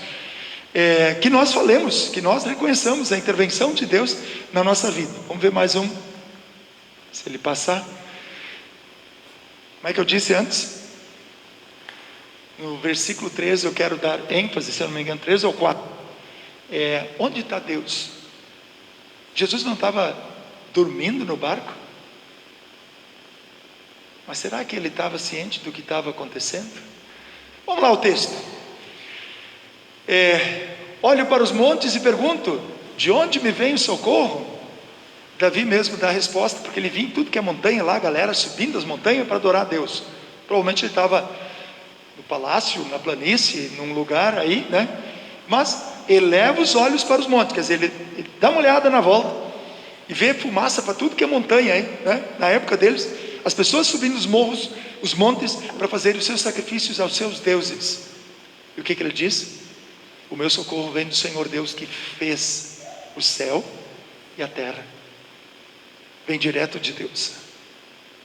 que nós falemos, que nós reconheçamos a intervenção de Deus na nossa vida. Vamos ver mais um, se ele passar. Como é que eu disse antes? No versículo 13 eu quero dar ênfase, se eu não me engano, 13 ou 4. Onde está Deus? Jesus não estava dormindo no barco? Mas será que ele estava ciente do que estava acontecendo? Vamos lá o texto. Olho para os montes e pergunto: de onde me vem o socorro? Davi mesmo dá a resposta, porque ele vinha em tudo que é montanha lá, a galera subindo as montanhas para adorar a Deus. Provavelmente ele estava no palácio, na planície, num lugar aí, né? Mas eleva os olhos para os montes, quer dizer, ele dá uma olhada na volta e vê fumaça para tudo que é montanha aí, né? Na época deles, as pessoas subindo os morros, os montes, para fazer os seus sacrifícios aos seus deuses. E o que ele diz? O meu socorro vem do Senhor Deus, que fez o céu e a terra. Vem direto de Deus.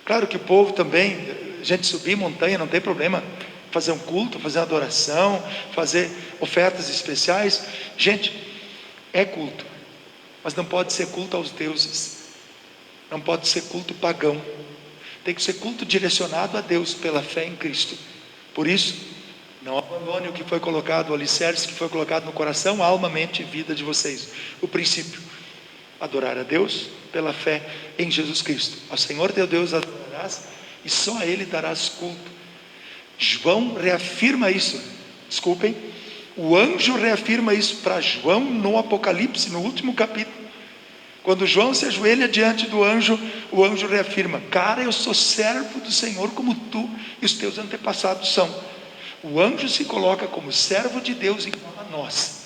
Claro que o povo também, a gente subir montanha não tem problema, fazer um culto, fazer uma adoração, fazer ofertas especiais, gente, é culto, mas não pode ser culto aos deuses, não pode ser culto pagão, tem que ser culto direcionado a Deus pela fé em Cristo. Por isso, não abandone o que foi colocado, o alicerce que foi colocado no coração, alma, mente e vida de vocês. O princípio: adorar a Deus pela fé em Jesus Cristo. Ao Senhor teu Deus adorarás e só a Ele darás culto. João reafirma isso, desculpem, o anjo reafirma isso para João no Apocalipse, no último capítulo. Quando João se ajoelha diante do anjo, o anjo reafirma: cara, eu sou servo do Senhor como tu e os teus antepassados são. O anjo se coloca como servo de Deus igual a nós.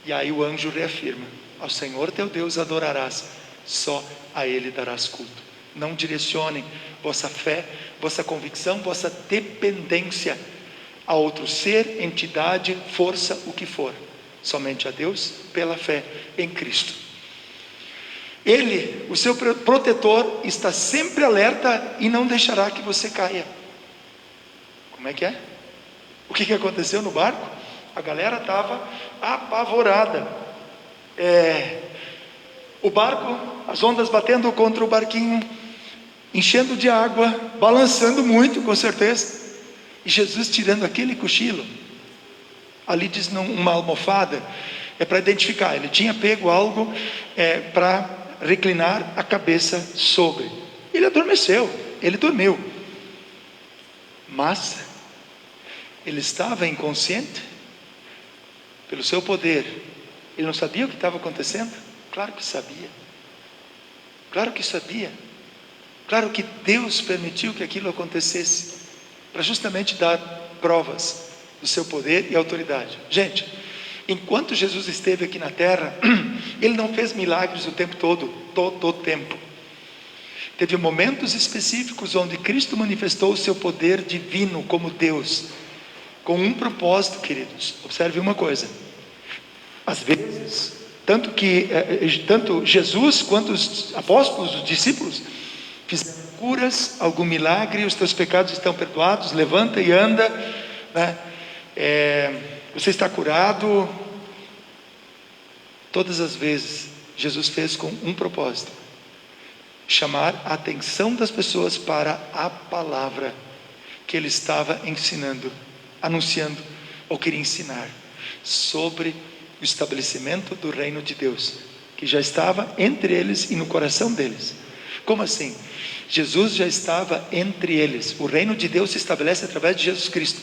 E aí o anjo reafirma: ao Senhor teu Deus adorarás, só a Ele darás culto. Não direcionem vossa fé, vossa convicção, vossa dependência a outro ser, entidade, força, o que for. Somente a Deus pela fé em Cristo. Ele, o seu protetor, está sempre alerta e não deixará que você caia. Como é que é? O que aconteceu no barco? A galera estava apavorada. O barco, as ondas batendo contra o barquinho, enchendo de água, balançando muito, com certeza. E Jesus tirando aquele cochilo. Ali diz uma almofada, para identificar. Ele tinha pego algo para reclinar a cabeça sobre. Ele adormeceu, ele dormiu. Mas ele estava inconsciente pelo seu poder. Ele não sabia o que estava acontecendo? Claro que sabia. Claro que sabia. Claro que Deus permitiu que aquilo acontecesse para justamente dar provas do seu poder e autoridade. Gente, enquanto Jesus esteve aqui na terra, Ele não fez milagres o tempo todo, todo o tempo. Teve momentos específicos onde Cristo manifestou o seu poder divino como Deus, com um propósito, queridos. Observe uma coisa: às vezes, tanto Jesus quanto os apóstolos, os discípulos, fizeram curas, algum milagre, os teus pecados estão perdoados, levanta e anda, né? Você está curado. Todas as vezes Jesus fez com um propósito: chamar a atenção das pessoas para a palavra que Ele estava ensinando, anunciando, ou queria ensinar, sobre o estabelecimento do reino de Deus, que já estava entre eles e no coração deles. Como assim? Jesus já estava entre eles. O reino de Deus se estabelece através de Jesus Cristo,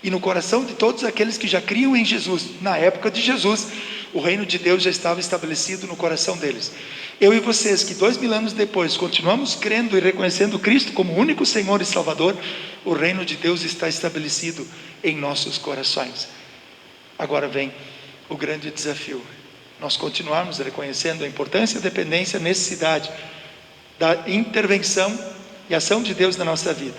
e no coração de todos aqueles que já criam em Jesus. Na época de Jesus, o reino de Deus já estava estabelecido no coração deles. Eu e vocês, que 2000 anos depois continuamos crendo e reconhecendo Cristo como único Senhor e Salvador, o reino de Deus está estabelecido em nossos corações. Agora vem o grande desafio: nós continuarmos reconhecendo a importância, a dependência, a necessidade da intervenção e ação de Deus na nossa vida.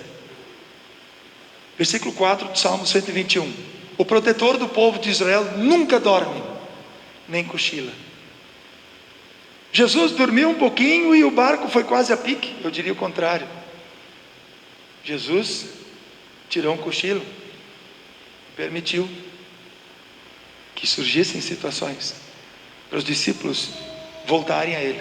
Versículo 4 do Salmo 121. O protetor do povo de Israel nunca dorme, nem cochila. Jesus dormiu um pouquinho e o barco foi quase a pique. Eu diria o contrário. Jesus tirou um cochilo, permitiu. que surgissem situações para os discípulos voltarem a Ele.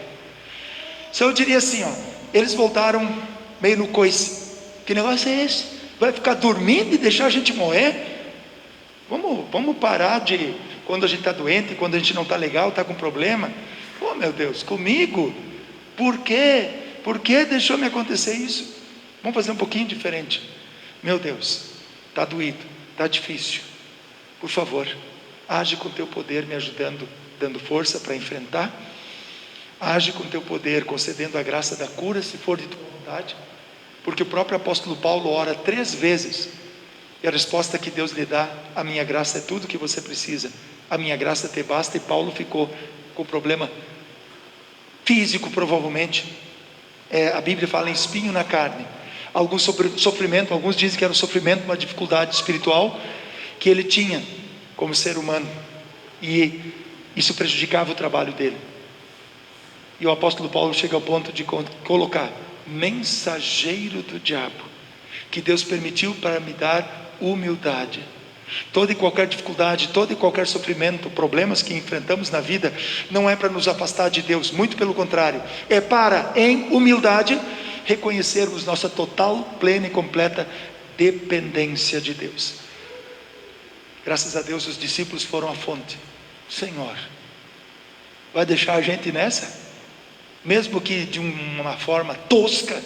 Então eu diria assim, ó, eles voltaram meio no coice. Que negócio é esse? Vai ficar dormindo e deixar a gente morrer? Vamos parar de, quando a gente está doente, quando a gente não está legal, está com problema. Oh meu Deus, comigo? Por quê? Por que deixou me acontecer isso? Vamos fazer um pouquinho diferente. Meu Deus, está doído, está difícil. Por favor, age com teu poder me ajudando, dando força para enfrentar. Age com teu poder, concedendo a graça da cura, se for de tua vontade. Porque o próprio apóstolo Paulo ora 3 vezes. E a resposta que Deus lhe dá: a minha graça é tudo que você precisa. A minha graça te basta. E Paulo ficou com problema físico, provavelmente. A Bíblia fala em espinho na carne. Algum sofrimento, alguns dizem que era um sofrimento, uma dificuldade espiritual que ele tinha como ser humano. E isso prejudicava o trabalho dele. E o apóstolo Paulo chega ao ponto de colocar: mensageiro do diabo, que Deus permitiu para me dar humildade. Toda e qualquer dificuldade, todo e qualquer sofrimento, problemas que enfrentamos na vida, não é para nos afastar de Deus, muito pelo contrário, é para, em humildade, reconhecermos nossa total, plena e completa dependência de Deus. Graças a Deus os discípulos foram à fonte. Senhor, vai deixar a gente nessa? Mesmo que de uma forma tosca.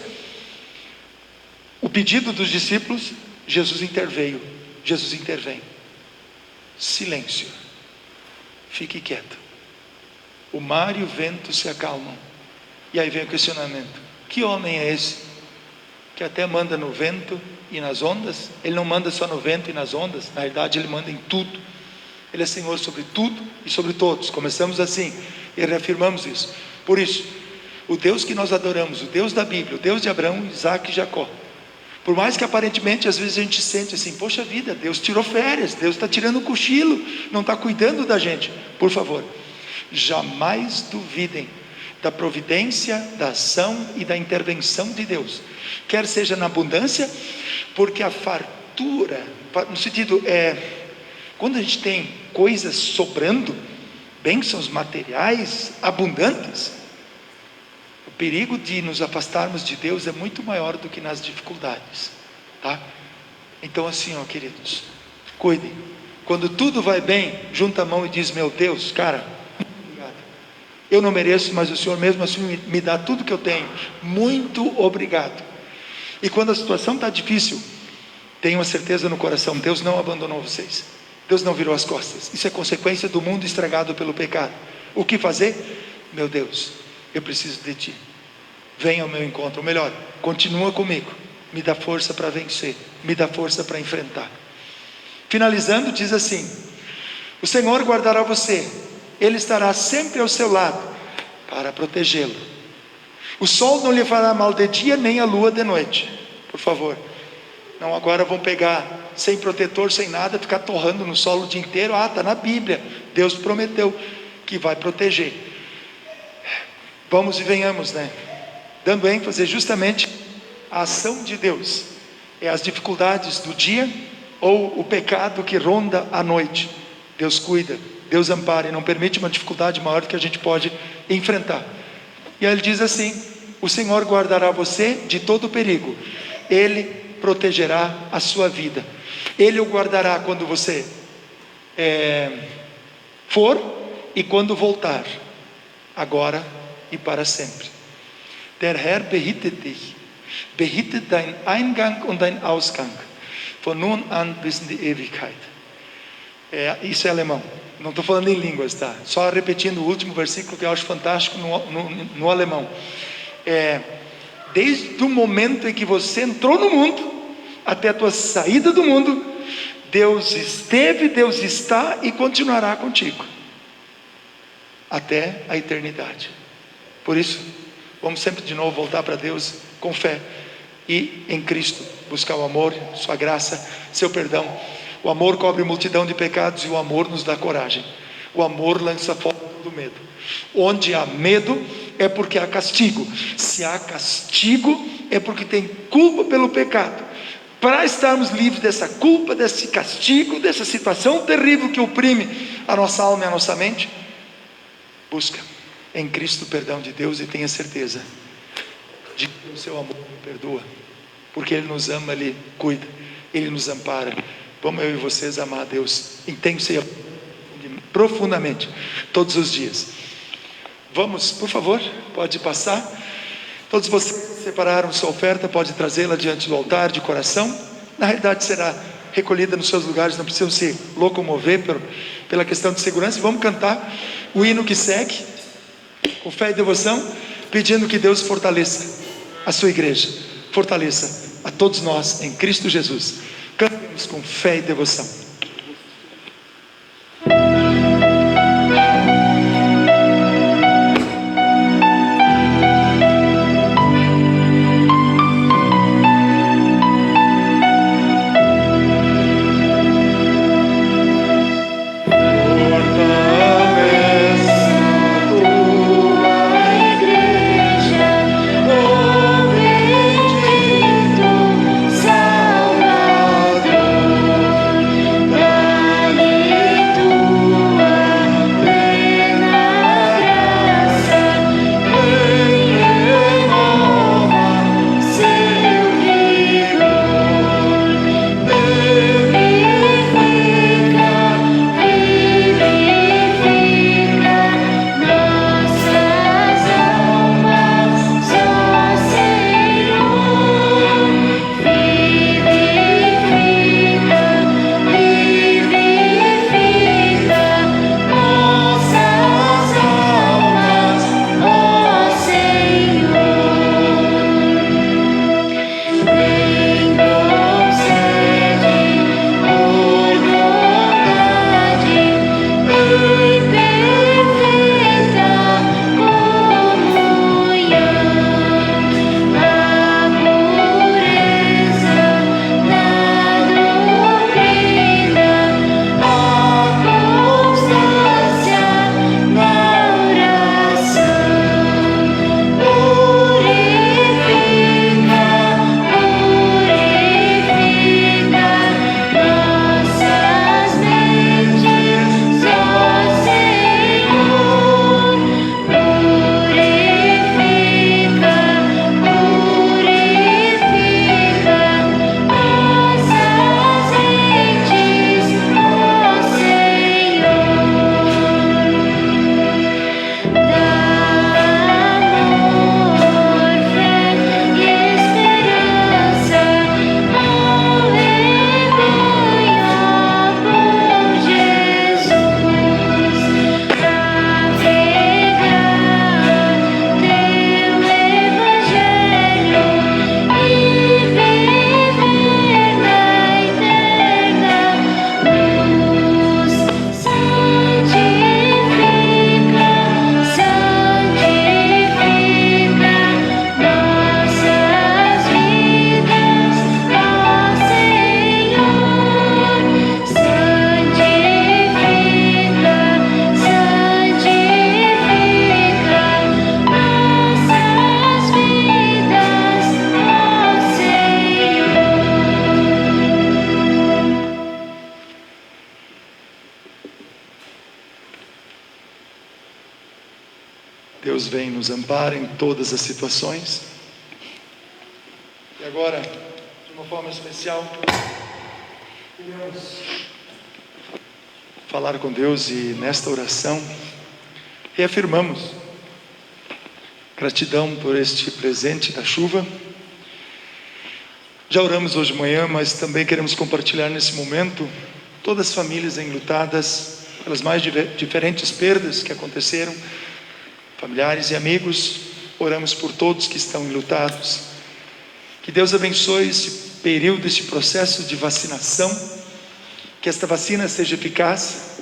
O pedido dos discípulos, Jesus interveio. Jesus intervém. Silêncio. Fique quieto. O mar e o vento se acalmam. E aí vem o questionamento: que homem é esse que até manda no vento e nas ondas? Ele não manda só no vento e nas ondas. Na verdade ele manda em tudo. Ele é Senhor sobre tudo e sobre todos. Começamos assim e reafirmamos isso. Por isso, o Deus que nós adoramos, o Deus da Bíblia, o Deus de Abraão, Isaac e Jacó, por mais que aparentemente às vezes a gente sente assim: poxa vida, Deus tirou férias, Deus está tirando um cochilo, não está cuidando da gente. Por favor, jamais duvidem da providência, da ação e da intervenção de Deus, quer seja na abundância, porque a fartura, no sentido quando a gente tem coisas sobrando, bênçãos materiais abundantes, o perigo de nos afastarmos de Deus é muito maior do que nas dificuldades, tá? Então assim, ó, queridos, cuidem. Quando tudo vai bem, junta a mão e diz: meu Deus, cara, obrigado. Eu não mereço, mas o Senhor mesmo assim me dá tudo que eu tenho. Muito obrigado. E quando a situação está difícil, tenham a certeza no coração: Deus não abandonou vocês. Deus não virou as costas. Isso é consequência do mundo estragado pelo pecado. O que fazer? Meu Deus, eu preciso de Ti. Venha ao meu encontro. Ou melhor, continua comigo. Me dá força para vencer. Me dá força para enfrentar. Finalizando, diz assim: o Senhor guardará você. Ele estará sempre ao seu lado para protegê-lo. O sol não lhe fará mal de dia, nem a lua de noite. Por favor, não agora vão pegar sem protetor, sem nada, ficar torrando no sol o dia inteiro. Está na Bíblia, Deus prometeu que vai proteger. Vamos e venhamos, né? Dando ênfase justamente à ação de Deus. É as dificuldades do dia ou o pecado que ronda a noite. Deus cuida, Deus ampara e não permite uma dificuldade maior do que a gente pode enfrentar. E aí ele diz assim: o Senhor guardará você de todo perigo. Ele protegerá a sua vida. Ele o guardará quando você for e quando voltar, agora e para sempre. Der Herr behütet dich, behütet dein Eingang und dein Ausgang, von nun an bis in die Ewigkeit. Isso é alemão, não estou falando em línguas, tá? Só repetindo o último versículo que eu acho fantástico no alemão. Desde o momento em que você entrou no mundo até a tua saída do mundo, Deus esteve, Deus está e continuará contigo até a eternidade. Por isso, vamos sempre de novo voltar para Deus com fé e em Cristo buscar o amor, sua graça, seu perdão. O amor cobre multidão de pecados e o amor nos dá coragem. O amor lança fora todo medo. Onde há medo é porque há castigo. Se há castigo é porque tem culpa pelo pecado. para estarmos livres dessa culpa, desse castigo, dessa situação terrível que oprime a nossa alma e a nossa mente, busca em Cristo o perdão de Deus e tenha certeza de que o seu amor perdoa, porque Ele nos ama, Ele cuida, Ele nos ampara. Vamos eu e vocês amar a Deus intensa e profundamente todos os dias. Vamos, por favor, pode passar. Todos vocês que separaram sua oferta, pode trazê-la diante do altar de coração. Na realidade será recolhida nos seus lugares, não precisam se locomover pela questão de segurança. E vamos cantar o hino que segue, com fé e devoção, pedindo que Deus fortaleça a sua igreja, fortaleça a todos nós em Cristo Jesus. Cantemos com fé e devoção. Deus vem nos ampara em todas as situações. E agora, de uma forma especial, queremos falar com Deus e nesta oração reafirmamos gratidão por este presente da chuva. Já oramos hoje de manhã, mas também queremos compartilhar nesse momento todas as famílias enlutadas pelas mais diferentes perdas que aconteceram, familiares e amigos. Oramos por todos que estão enlutados. Que Deus abençoe esse período, esse processo de vacinação, que esta vacina seja eficaz,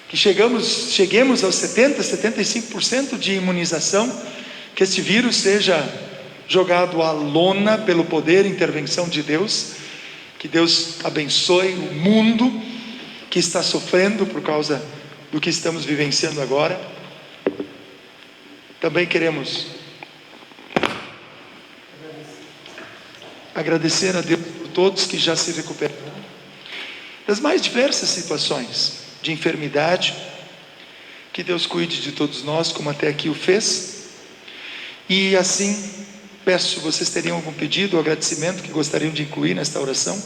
que cheguemos aos 75% de imunização, que este vírus seja jogado à lona pelo poder e intervenção de Deus. Que Deus abençoe o mundo que está sofrendo por causa do que estamos vivenciando agora. Também queremos agradecer a Deus por todos que já se recuperaram das mais diversas situações de enfermidade. Que Deus cuide de todos nós, como até aqui o fez. E assim, peço, vocês teriam algum pedido ou agradecimento que gostariam de incluir nesta oração?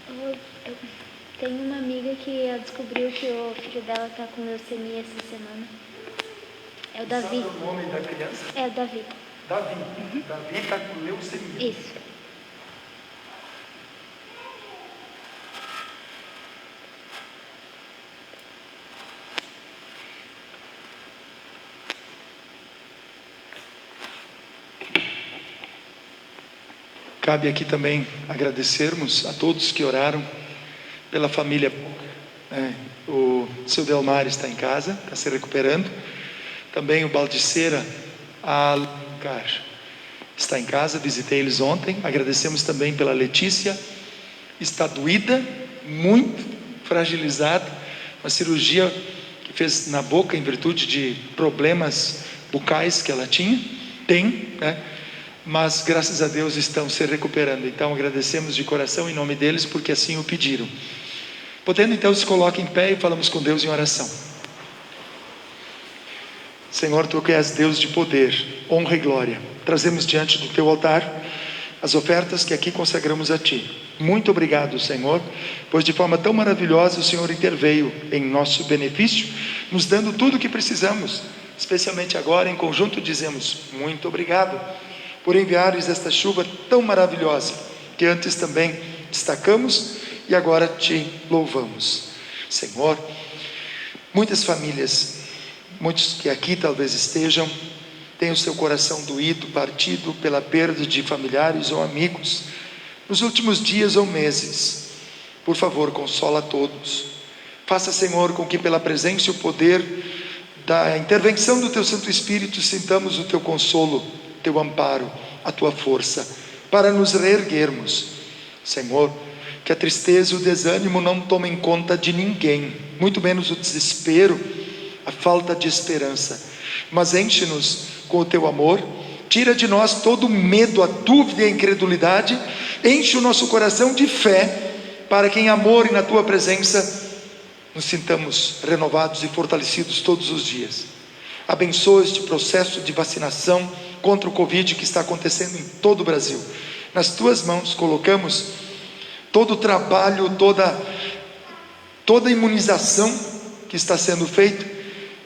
Eu tenho uma amiga que ela descobriu que o filho dela está com leucemia essa semana. É o Davi. Sabe o nome da criança? É o Davi. Davi. Davi está com leucemia. Isso. Cabe aqui também agradecermos a todos que oraram pela família. O seu Delmar está em casa, está se recuperando. Também o Baldiceira Alencar está em casa, visitei eles ontem. Agradecemos também pela Letícia, está doída, muito fragilizada, uma cirurgia que fez na boca em virtude de problemas bucais que ela tem, né? Mas graças a Deus estão se recuperando. Então agradecemos de coração em nome deles, porque assim o pediram. Podendo então, se coloque em pé e falamos com Deus em oração. Senhor, Tu que és Deus de poder, honra e glória, trazemos diante do Teu altar as ofertas que aqui consagramos a Ti. Muito obrigado, Senhor, pois de forma tão maravilhosa o Senhor interveio em nosso benefício, nos dando tudo o que precisamos. Especialmente agora, em conjunto, dizemos muito obrigado por enviares esta chuva tão maravilhosa, que antes também destacamos e agora Te louvamos. Senhor, muitas famílias, muitos que aqui talvez estejam, têm o seu coração doído, partido pela perda de familiares ou amigos, nos últimos dias ou meses. Por favor, consola a todos. Faça, Senhor, com que pela presença e o poder da intervenção do Teu Santo Espírito, sintamos o Teu consolo, Teu amparo, a Tua força, para nos reerguermos. Senhor, que a tristeza e o desânimo não tomem conta de ninguém, muito menos o desespero, a falta de esperança, mas enche-nos com o Teu amor, tira de nós todo o medo, a dúvida e a incredulidade, enche o nosso coração de fé, para que em amor e na Tua presença, nos sintamos renovados e fortalecidos todos os dias. Abençoa este processo de vacinação contra o Covid que está acontecendo em todo o Brasil. Nas Tuas mãos colocamos todo o trabalho, toda a imunização que está sendo feito,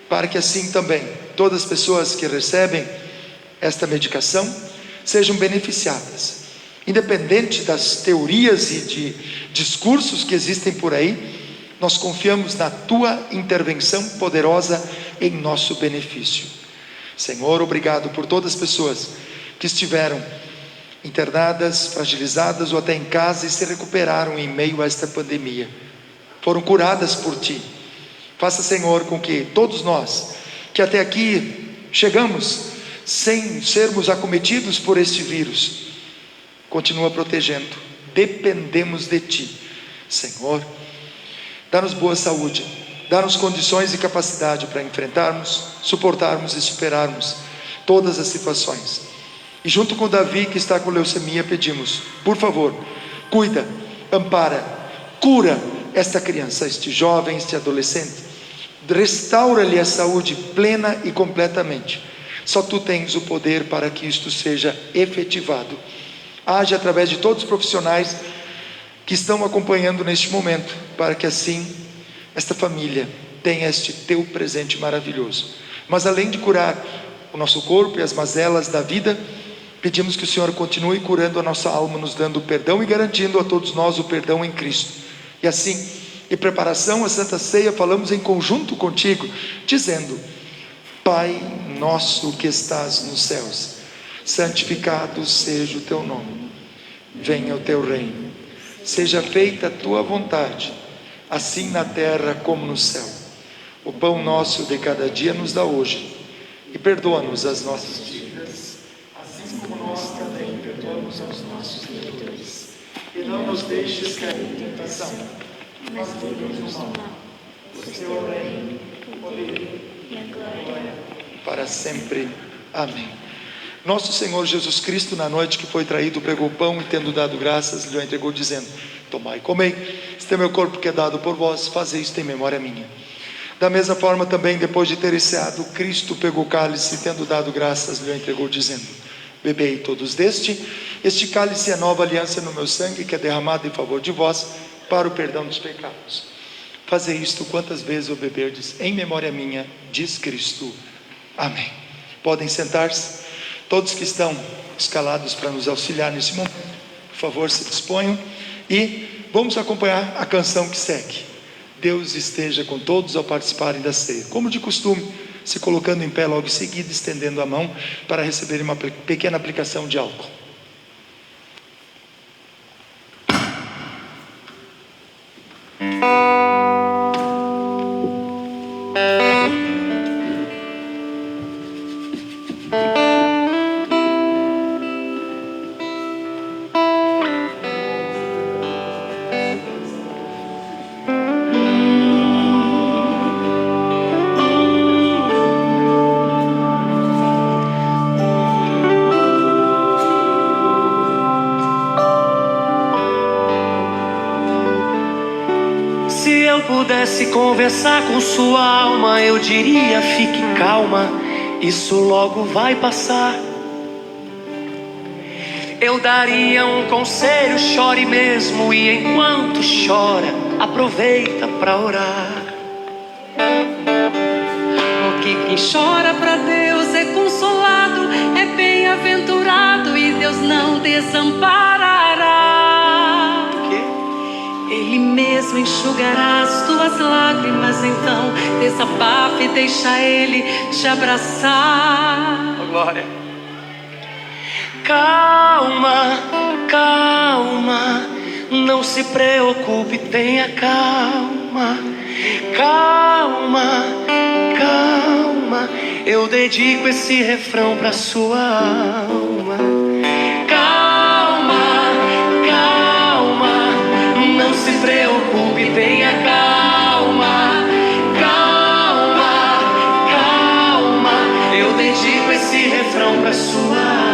para que assim também todas as pessoas que recebem esta medicação sejam beneficiadas, independente das teorias e de discursos que existem por aí. Nós confiamos na Tua intervenção poderosa em nosso benefício. Senhor, obrigado por todas as pessoas que estiveram internadas, fragilizadas ou até em casa e se recuperaram em meio a esta pandemia, foram curadas por Ti. Faça, Senhor, com que todos nós que até aqui chegamos sem sermos acometidos por este vírus, continua protegendo, dependemos de Ti. Senhor, dá-nos boa saúde, dá-nos condições e capacidade para enfrentarmos, suportarmos e superarmos todas as situações. E junto com Davi, que está com leucemia, pedimos, por favor, cuida, ampara, cura esta criança, este jovem, este adolescente, restaura-lhe a saúde plena e completamente. Só Tu tens o poder para que isto seja efetivado. Age através de todos os profissionais que estão acompanhando neste momento, para que assim esta família tenha este Teu presente maravilhoso. Mas além de curar o nosso corpo e as mazelas da vida, pedimos que o Senhor continue curando a nossa alma, nos dando o perdão e garantindo a todos nós o perdão em Cristo. E assim, em preparação à Santa Ceia, falamos em conjunto contigo, dizendo: Pai nosso que estás nos céus, santificado seja o Teu nome, venha o Teu reino, seja feita a Tua vontade, assim na terra como no céu. O pão nosso de cada dia nos dá hoje, e perdoa-nos as nossas dívidas, assim como nós também perdoamos aos nossos devedores. E não nos deixes cair em tentação, mas livra-nos do mal. O Teu reino, o poder e a glória para sempre. Amém. Nosso Senhor Jesus Cristo, na noite que foi traído, pregou o pão e, tendo dado graças, lhe o entregou, dizendo: tomai e comei, este é meu corpo que é dado por vós, fazei isto em memória minha. Da mesma forma também, depois de ter ceado, Cristo pegou o cálice e, tendo dado graças, lhe o entregou, dizendo: bebei todos deste, este cálice é a nova aliança no meu sangue, que é derramado em favor de vós, para o perdão dos pecados. Fazei isto quantas vezes o beberdes, em memória minha, diz Cristo. Amém. Podem sentar-se. Todos que estão escalados para nos auxiliar nesse momento, por favor, se disponham e vamos acompanhar a canção que segue. Deus esteja com todos ao participarem da ceia. Como de costume, se colocando em pé logo em seguida, estendendo a mão para receber uma pequena aplicação de álcool. Pudesse conversar com sua alma, eu diria: fique calma, isso logo vai passar. Eu daria um conselho: chore mesmo, e enquanto chora, aproveita para orar. Porque quem chora para Deus é consolado, é bem-aventurado, e Deus não desamparará. Ele mesmo enxugará as tuas lágrimas, então desabafa e deixa Ele te abraçar. Oh, glória. Calma, calma, não se preocupe, tenha calma. Calma, calma, eu dedico esse refrão pra sua alma. Não se preocupe, tenha calma. Calma, calma, eu dedico esse refrão pra sua alma.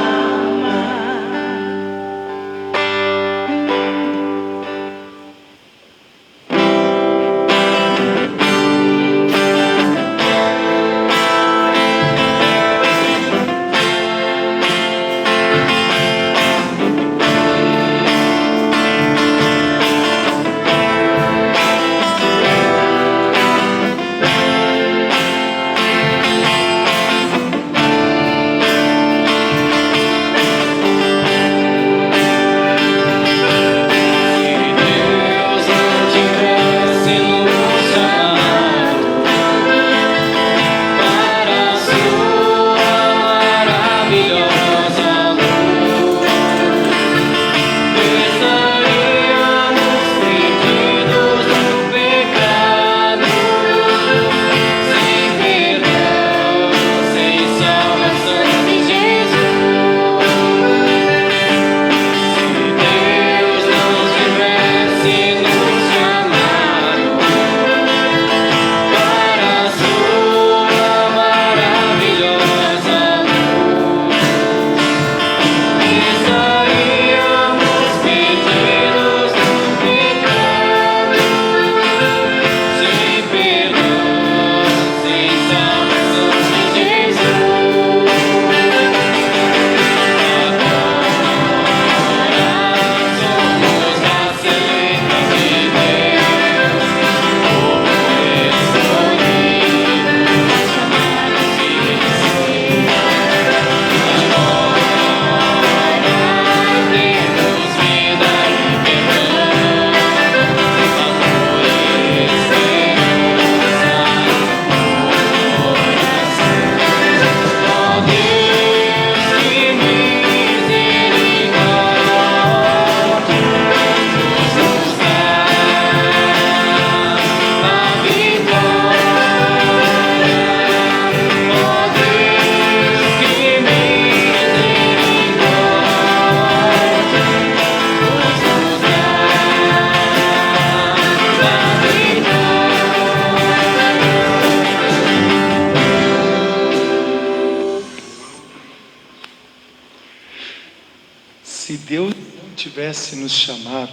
Deus não tivesse nos chamado,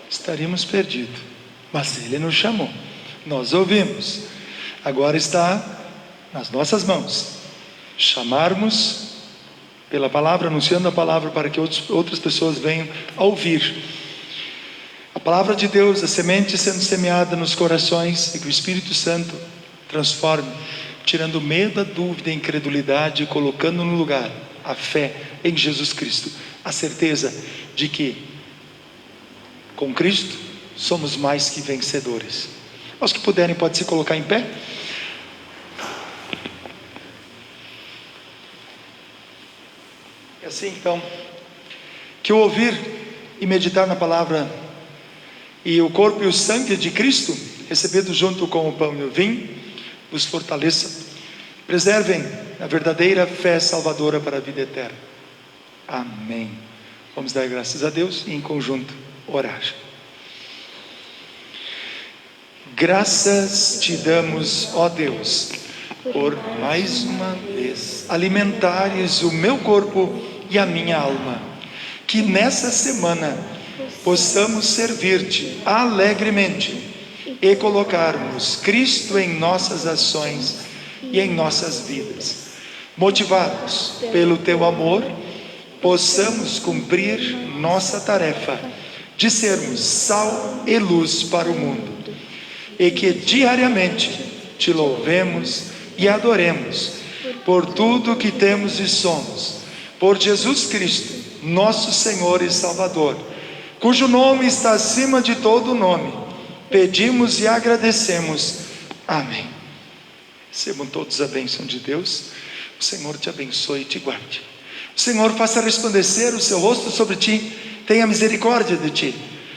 estaríamos perdidos. Mas Ele nos chamou, nós ouvimos. Agora está nas nossas mãos chamarmos pela palavra, anunciando a palavra para que outras pessoas venham a ouvir a palavra de Deus, a semente sendo semeada nos corações, e que o Espírito Santo transforme, tirando o medo, a dúvida, a incredulidade, e colocando no lugar a fé em Jesus Cristo, a certeza de que com Cristo somos mais que vencedores. Os que puderem, pode se colocar em pé. É assim então, que o ouvir e meditar na palavra e o corpo e o sangue de Cristo, recebido junto com o pão e o vinho, os fortaleça, preservem a verdadeira fé salvadora para a vida eterna. Amém. Vamos dar graças a Deus e em conjunto orar. Graças te damos, ó Deus, por mais uma vez alimentares o meu corpo e a minha alma, que nessa semana possamos servir-te alegremente e colocarmos Cristo em nossas ações e em nossas vidas. Motivados pelo teu amor, possamos cumprir nossa tarefa de sermos sal e luz para o mundo, e que diariamente te louvemos e adoremos por tudo que temos e somos, por Jesus Cristo, nosso Senhor e Salvador, cujo nome está acima de todo nome. Pedimos e agradecemos. Amém. Recebam todos a bênção de Deus. O Senhor te abençoe e te guarde. O Senhor faça resplandecer o seu rosto sobre ti, tenha misericórdia de ti.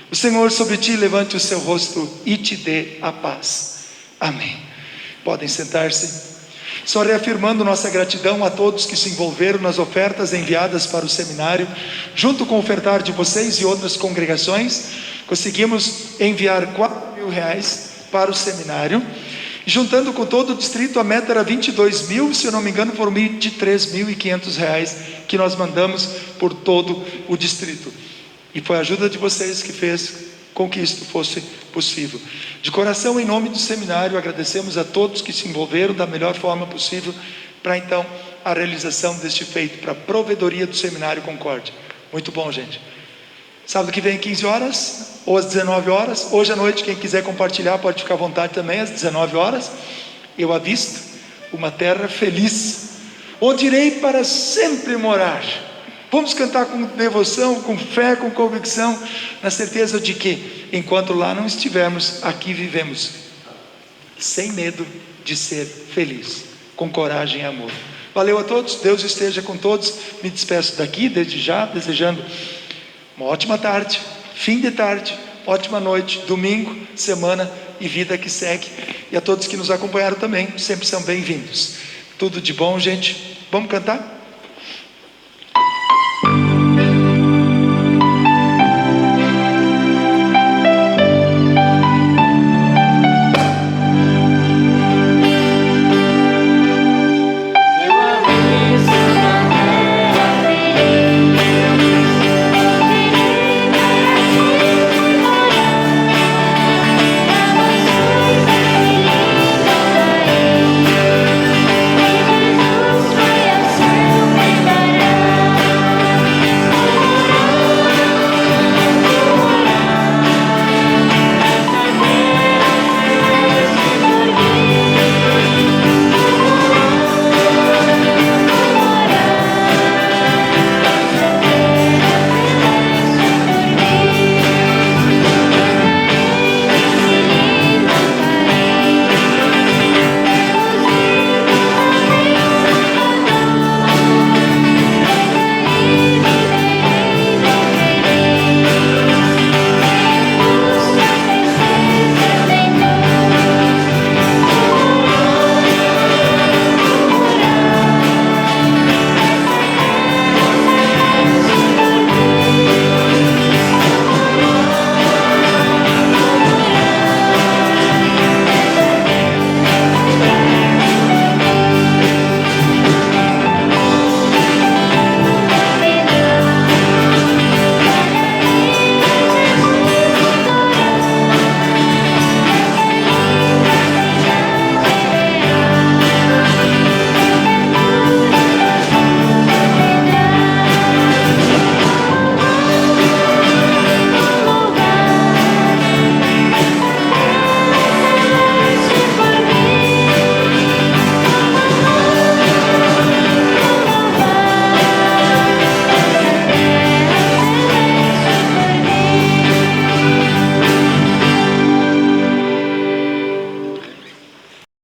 O Senhor sobre ti levante o seu rosto e te dê a paz. Amém. Podem sentar-se. Só reafirmando nossa gratidão a todos que se envolveram nas ofertas enviadas para o seminário, junto com o ofertar de vocês e outras congregações, conseguimos enviar R$4.000 para o seminário, juntando com todo o distrito, a meta era 22 mil, se eu não me engano foram R$23.500 que nós mandamos por todo o distrito, e foi a ajuda de vocês que fez com que isto fosse possível. De coração, em nome do seminário, agradecemos a todos que se envolveram da melhor forma possível para então a realização deste feito, para a provedoria do Seminário Concórdia. Muito bom, gente. Sábado que vem 15 horas ou às 19 horas, hoje à noite quem quiser compartilhar pode ficar à vontade também, às 19 horas, eu avisto uma terra feliz, onde irei para sempre morar. Vamos cantar com devoção, com fé, com convicção, na certeza de que, enquanto lá não estivermos, aqui vivemos, sem medo de ser feliz, com coragem e amor. Valeu a todos, Deus esteja com todos. Me despeço daqui, desde já, desejando uma ótima tarde, fim de tarde, ótima noite, domingo, semana e vida que segue. E a todos que nos acompanharam também, sempre são bem-vindos. Tudo de bom, gente. Vamos cantar?